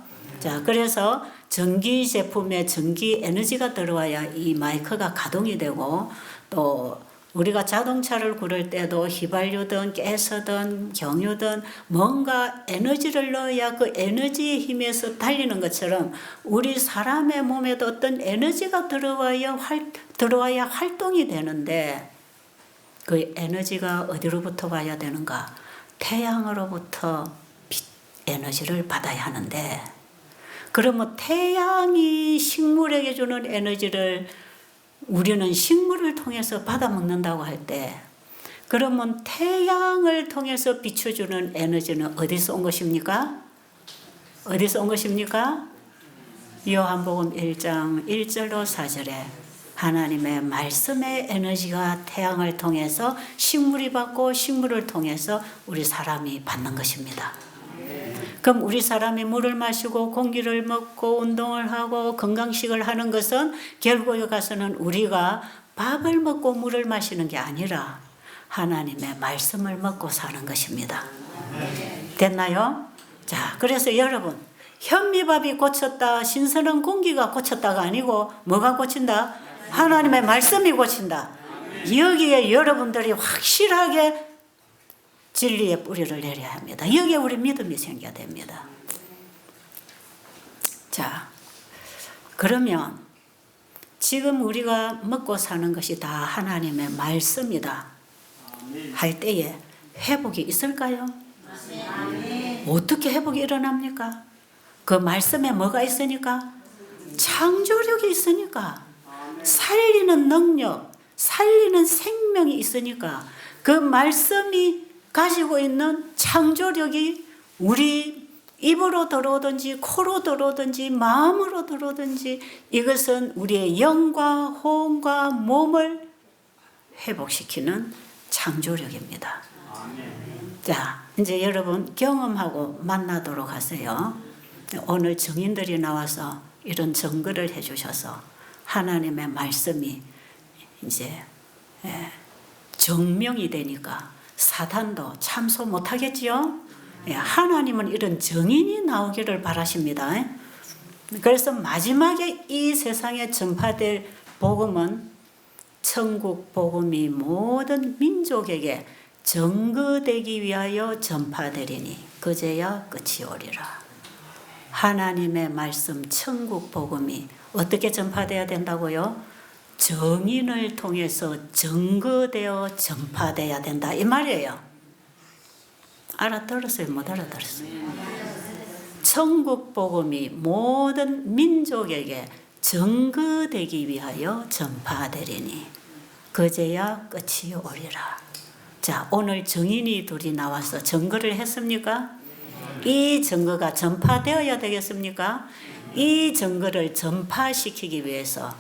자, 그래서 전기 제품에 전기 에너지가 들어와야 이 마이크가 가동이 되고 또 우리가 자동차를 구를 때도 휘발유든 가스든 경유든 뭔가 에너지를 넣어야 그 에너지의 힘에서 달리는 것처럼 우리 사람의 몸에도 어떤 에너지가 들어와야 활동이 되는데 그 에너지가 어디로부터 와야 되는가? 태양으로부터 빛 에너지를 받아야 하는데 그러면 태양이 식물에게 주는 에너지를 우리는 식물을 통해서 받아 먹는다고 할 때 그러면 태양을 통해서 비춰주는 에너지는 어디서 온 것입니까? 어디서 온 것입니까? 요한복음 1장 1절로 4절에 하나님의 말씀의 에너지가 태양을 통해서 식물이 받고 식물을 통해서 우리 사람이 받는 것입니다. 그럼 우리 사람이 물을 마시고 공기를 먹고 운동을 하고 건강식을 하는 것은 결국에 가서는 우리가 밥을 먹고 물을 마시는 게 아니라 하나님의 말씀을 먹고 사는 것입니다. 됐나요? 자, 그래서 여러분 현미밥이 고쳤다, 신선한 공기가 고쳤다가 아니고 뭐가 고친다? 하나님의 말씀이 고친다. 여기에 여러분들이 확실하게 진리의 뿌리를 내려야 합니다. 여기에 우리 믿음이 생겨야 됩니다. 자, 그러면 지금 우리가 먹고 사는 것이 다 하나님의 말씀이다 할 때에 회복이 있을까요? 어떻게 회복이 일어납니까? 그 말씀에 뭐가 있으니까? 창조력이 있으니까, 살리는 능력, 살리는 생명이 있으니까 그 말씀이 가지고 있는 창조력이 우리 입으로 들어오든지 코로 들어오든지 마음으로 들어오든지 이것은 우리의 영과 호흡과 몸을 회복시키는 창조력입니다. 자, 이제 여러분 경험하고 만나도록 하세요. 오늘 증인들이 나와서 이런 증거를 해주셔서 하나님의 말씀이 이제 증명이 되니까 사탄도 참소 못하겠지요. 하나님은 이런 증인이 나오기를 바라십니다. 그래서 마지막에 이 세상에 전파될 복음은 천국 복음이 모든 민족에게 증거되기 위하여 전파되리니 그제야 끝이 오리라. 하나님의 말씀 천국 복음이 어떻게 전파되어야 된다고요? 증인을 통해서 증거되어 전파되어야 된다 이 말이에요. 알아들었어요? 못 알아들었어요? 천국 복음이 모든 민족에게 증거되기 위하여 전파되리니 그제야 끝이 오리라. 자, 오늘 증인이 둘이 나와서 증거를 했습니까? 이 증거가 전파되어야 되겠습니까? 이 증거를 전파시키기 위해서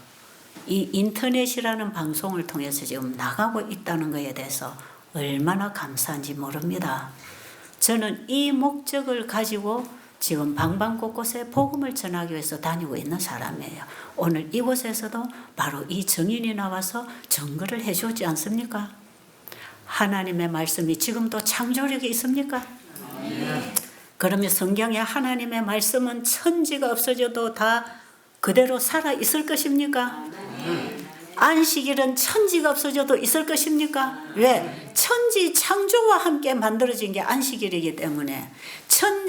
이 인터넷이라는 방송을 통해서 지금 나가고 있다는 것에 대해서 얼마나 감사한지 모릅니다. 저는 이 목적을 가지고 지금 방방곳곳에 복음을 전하기 위해서 다니고 있는 사람이에요. 오늘 이곳에서도 바로 이 증인이 나와서 증거를 해주지 않습니까? 하나님의 말씀이 지금도 창조력이 있습니까? 그러면 성경에 하나님의 말씀은 천지가 없어져도 다 그대로 살아 있을 것입니까? 안식일은 천지가 없어져도 있을 것입니까? 왜? 천지 창조와 함께 만들어진 게 안식일이기 때문에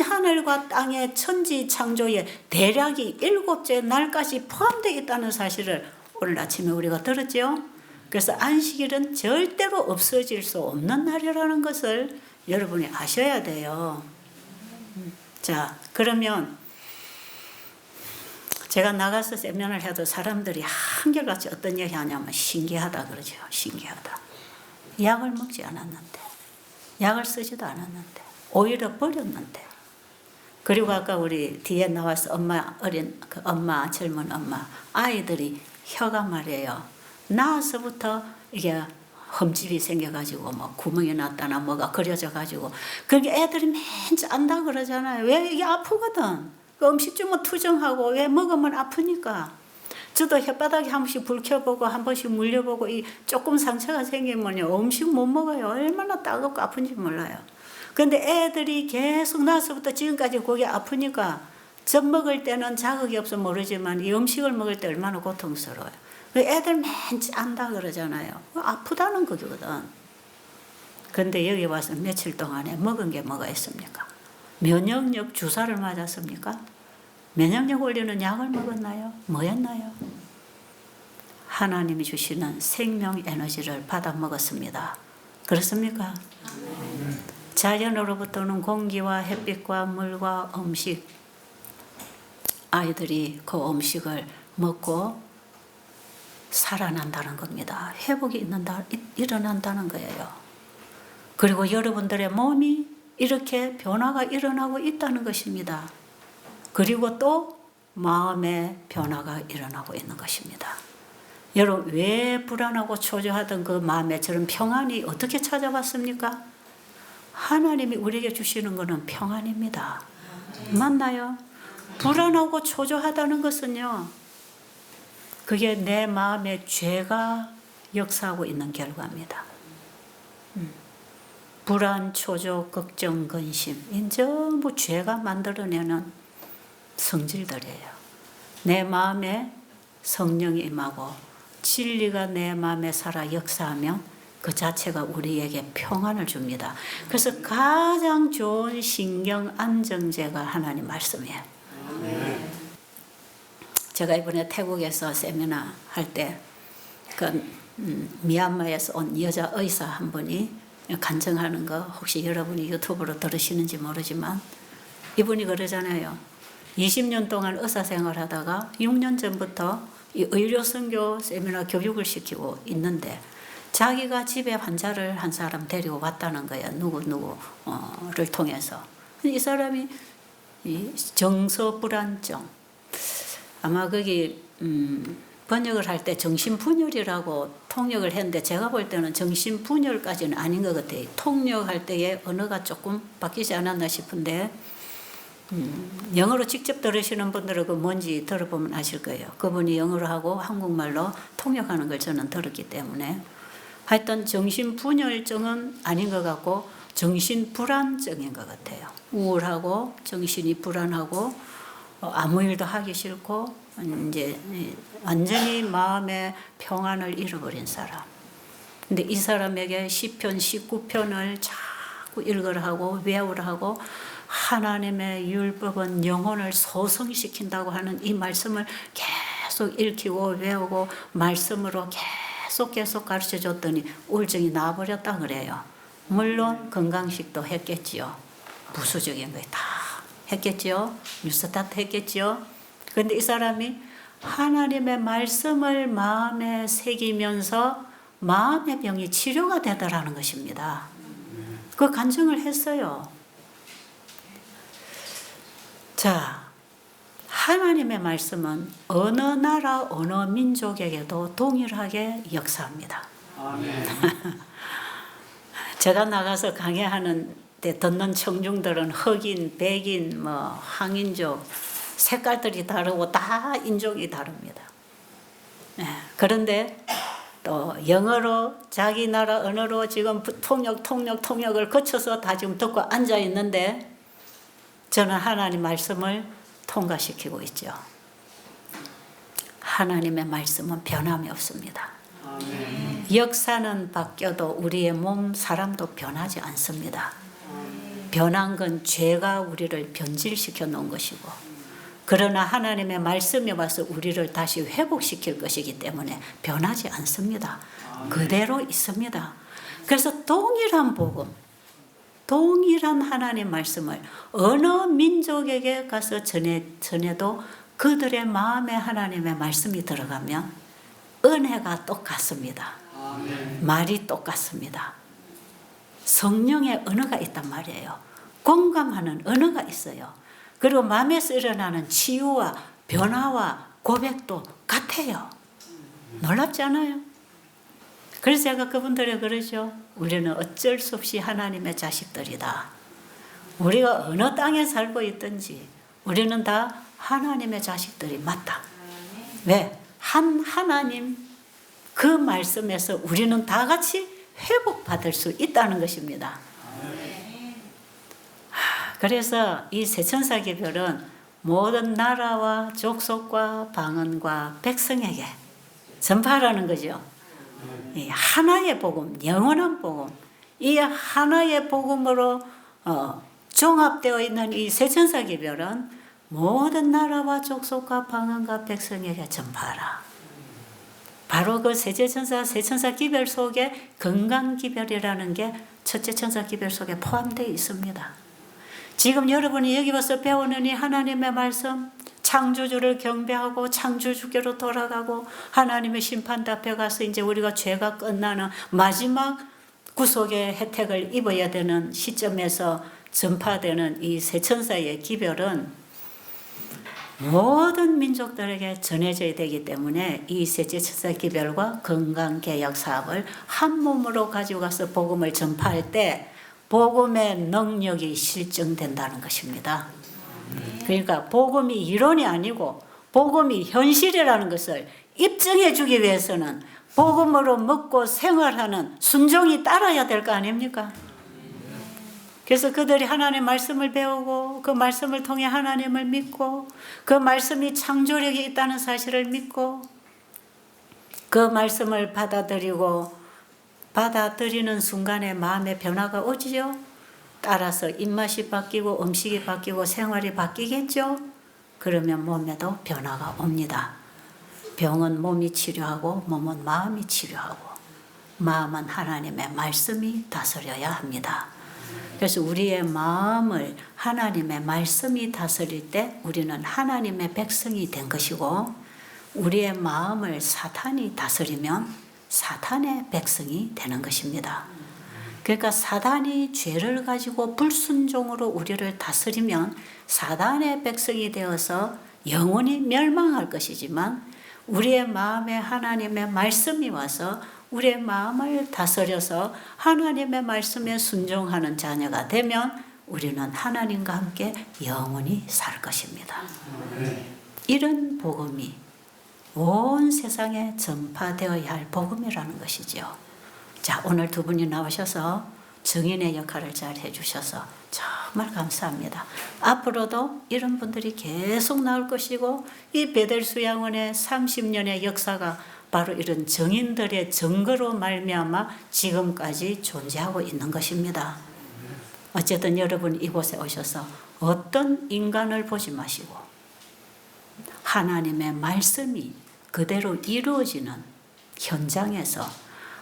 하늘과 땅의 천지 창조에 대략이 7째 날까지 포함되어 있다는 사실을 오늘 아침에 우리가 들었죠? 그래서 안식일은 절대로 없어질 수 없는 날이라는 것을 여러분이 아셔야 돼요. 자, 그러면 제가 나가서 세미나를 해도 사람들이 한결같이 어떤 얘기 하냐면 신기하다 그러죠. 신기하다. 약을 먹지 않았는데, 약을 쓰지도 않았는데, 오히려 버렸는데. 그리고 아까 우리 뒤에 나와서 엄마, 그 엄마, 젊은 엄마, 아이들이 혀가 말이에요. 나와서부터 이게 흠집이 생겨가지고 뭐 구멍이 났다나 뭐가 그려져가지고 그게 애들이 맨 짠다 그러잖아요. 왜 이게 아프거든. 그 음식 주면 투정하고 왜 먹으면 아프니까. 저도 혓바닥에 한 번씩 불 켜보고 한 번씩 물려보고 이 조금 상처가 생기면요 음식 못 먹어요. 얼마나 따갑고 아픈지 몰라요. 근데 애들이 계속 나서부터 지금까지 그게 아프니까 젖 먹을 때는 자극이 없어 모르지만 이 음식을 먹을 때 얼마나 고통스러워요. 애들 맨 짠다 그러잖아요. 아프다는 거거든. 근데 여기 와서 며칠 동안에 먹은 게 뭐가 있습니까? 면역력 주사를 맞았습니까? 면역력 올리는 약을 먹었나요? 뭐였나요? 하나님이 주시는 생명 에너지를 받아 먹었습니다. 그렇습니까? 자연으로부터는 공기와 햇빛과 물과 음식, 아이들이 그 음식을 먹고 살아난다는 겁니다. 회복이 일어난다는 거예요. 그리고 여러분들의 몸이 이렇게 변화가 일어나고 있다는 것입니다. 그리고 또 마음의 변화가 일어나고 있는 것입니다. 여러분 왜 불안하고 초조하던 그 마음에 저런 평안이 어떻게 찾아왔습니까? 하나님이 우리에게 주시는 것은 평안입니다. 맞나요? 불안하고 초조하다는 것은요, 그게 내 마음의 죄가 역사하고 있는 결과입니다. 불안, 초조, 걱정, 근심, 이 전부 죄가 만들어내는 성질들이에요. 내 마음에 성령이 임하고 진리가 내 마음에 살아 역사하면 그 자체가 우리에게 평안을 줍니다. 그래서 가장 좋은 신경 안정제가 하나님 말씀이에요. 제가 이번에 태국에서 세미나 할 때 그 미얀마에서 온 여자 의사 한 분이 간증하는 거 혹시 여러분이 유튜브로 들으시는지 모르지만 이분이 그러잖아요. 20년 동안 의사 생활하다가 6년 전부터 이 의료 선교 세미나 교육을 시키고 있는데 자기가 집에 환자를 한 사람 데리고 왔다는 거예요. 누구를 통해서. 이 사람이 정서불안증, 아마 거기 번역을 할 때 정신분열이라고 통역을 했는데 제가 볼 때는 정신분열까지는 아닌 것 같아요. 통역할 때의 언어가 조금 바뀌지 않았나 싶은데 영어로 직접 들으시는 분들은 그 뭔지 들어보면 아실 거예요. 그분이 영어로 하고 한국말로 통역하는 걸 저는 들었기 때문에 하여튼 정신분열증은 아닌 것 같고 정신불안증인 것 같아요. 우울하고 정신이 불안하고 아무 일도 하기 싫고 이제 완전히 마음의 평안을 잃어버린 사람. 근데 이 사람에게 시편 19편을 자꾸 읽으라 하고 외우라 하고 하나님의 율법은 영혼을 소성시킨다고 하는 이 말씀을 계속 읽히고 외우고 말씀으로 계속 가르쳐 줬더니 우울증이 나아버렸다 그래요. 물론 건강식도 했겠지요. 부수적인 거 다 했겠지요. 뉴스타트 했겠지요. 그런데 이 사람이 하나님의 말씀을 마음에 새기면서 마음의 병이 치료가 되더라는 것입니다. 그 간증을 했어요. 자, 하나님의 말씀은 어느 나라 어느 민족에게도 동일하게 역사합니다. 아멘. 제가 나가서 강의하는 때 듣는 청중들은 흑인, 백인, 황인족 색깔들이 다르고 다 인종이 다릅니다. 네. 그런데 또 영어로 자기 나라 언어로 지금 통역을 거쳐서 다 지금 듣고 앉아 있는데 저는 하나님 말씀을 통과시키고 있죠. 하나님의 말씀은 변함이 없습니다. 아멘. 역사는 바뀌어도 우리의 몸, 사람도 변하지 않습니다. 아멘. 변한 건 죄가 우리를 변질시켜 놓은 것이고 그러나 하나님의 말씀이 와서 우리를 다시 회복시킬 것이기 때문에 변하지 않습니다. 아멘. 그대로 있습니다. 그래서 동일한 복음, 동일한 하나님 말씀을 어느 민족에게 가서 전해도 그들의 마음에 하나님의 말씀이 들어가면 은혜가 똑같습니다. 말이 똑같습니다. 성령의 언어가 있단 말이에요. 공감하는 언어가 있어요. 그리고 마음에서 일어나는 치유와 변화와 고백도 같아요. 놀랍지 않아요? 그래서 제가 그분들에 그러죠. 우리는 어쩔 수 없이 하나님의 자식들이다. 우리가 어느 땅에 살고 있든지 우리는 다 하나님의 자식들이 맞다. 왜? 한 하나님 그 말씀에서 우리는 다 같이 회복받을 수 있다는 것입니다. 그래서 이 세천사기별은 모든 나라와 족속과 방언과 백성에게 전파하라는 거죠. 이 하나의 복음, 영원한 복음, 이 하나의 복음으로 종합되어 있는 이 세천사기별은 모든 나라와 족속과 방언과 백성에게 전파하라. 바로 그 세천사 기별 속에 건강기별이라는 게 첫째 천사 기별 속에 포함되어 있습니다. 지금 여러분이 여기 와서 배우는 이 하나님의 말씀, 창조주를 경배하고 창조주께로 돌아가고 하나님의 심판 앞에 가서 이제 우리가 죄가 끝나는 마지막 구속의 혜택을 입어야 되는 시점에서 전파되는 이 세천사의 기별은 모든 민족들에게 전해져야 되기 때문에 이 셋째 천사 기별과 건강개혁 사업을 한 몸으로 가지고 가서 복음을 전파할 때 복음의 능력이 실증된다는 것입니다. 그러니까 복음이 이론이 아니고 복음이 현실이라는 것을 입증해 주기 위해서는 복음으로 먹고 생활하는 순종이 따라야 될 거 아닙니까? 그래서 그들이 하나님의 말씀을 배우고 그 말씀을 통해 하나님을 믿고 그 말씀이 창조력이 있다는 사실을 믿고 그 말씀을 받아들이는 순간에 마음의 변화가 오지요. 따라서 입맛이 바뀌고 음식이 바뀌고 생활이 바뀌겠죠. 그러면 몸에도 변화가 옵니다. 병은 몸이 치료하고 몸은 마음이 치료하고 마음은 하나님의 말씀이 다스려야 합니다. 그래서 우리의 마음을 하나님의 말씀이 다스릴 때 우리는 하나님의 백성이 된 것이고 우리의 마음을 사탄이 다스리면 사탄의 백성이 되는 것입니다. 그러니까 사단이 죄를 가지고 불순종으로 우리를 다스리면 사단의 백성이 되어서 영원히 멸망할 것이지만 우리의 마음에 하나님의 말씀이 와서 우리의 마음을 다스려서 하나님의 말씀에 순종하는 자녀가 되면 우리는 하나님과 함께 영원히 살 것입니다. 이런 복음이 온 세상에 전파되어야 할 복음이라는 것이죠. 자, 오늘 두 분이 나오셔서 증인의 역할을 잘 해주셔서 정말 감사합니다. 앞으로도 이런 분들이 계속 나올 것이고 이 베델수양원의 30년의 역사가 바로 이런 증인들의 증거로 말미암아 지금까지 존재하고 있는 것입니다. 어쨌든 여러분 이곳에 오셔서 어떤 인간을 보지 마시고 하나님의 말씀이 그대로 이루어지는 현장에서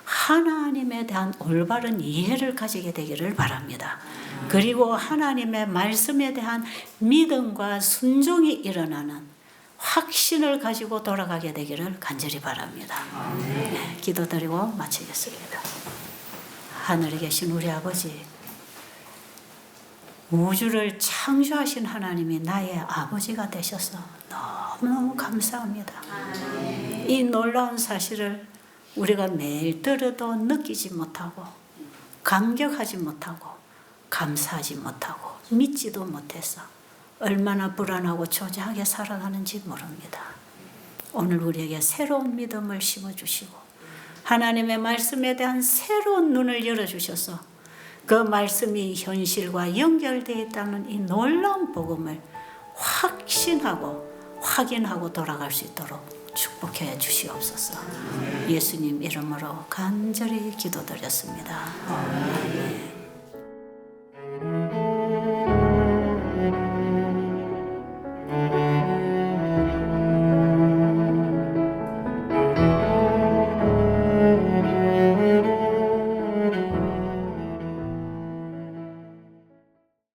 하나님에 대한 올바른 이해를 가지게 되기를 바랍니다. 그리고 하나님의 말씀에 대한 믿음과 순종이 일어나는 확신을 가지고 돌아가게 되기를 간절히 바랍니다. 네, 기도드리고 마치겠습니다. 하늘에 계신 우리 아버지, 우주를 창조하신 하나님이 나의 아버지가 되셔서 너무너무 감사합니다. 이 놀라운 사실을 우리가 매일 들어도 느끼지 못하고 감격하지 못하고 감사하지 못하고 믿지도 못해서 얼마나 불안하고 초조하게 살아가는지 모릅니다. 오늘 우리에게 새로운 믿음을 심어주시고 하나님의 말씀에 대한 새로운 눈을 열어주셔서 그 말씀이 현실과 연결되어 있다는 이 놀라운 복음을 확신하고 확인하고 돌아갈 수 있도록 축복해 주시옵소서. 예수님 이름으로 간절히 기도드렸습니다. 아멘.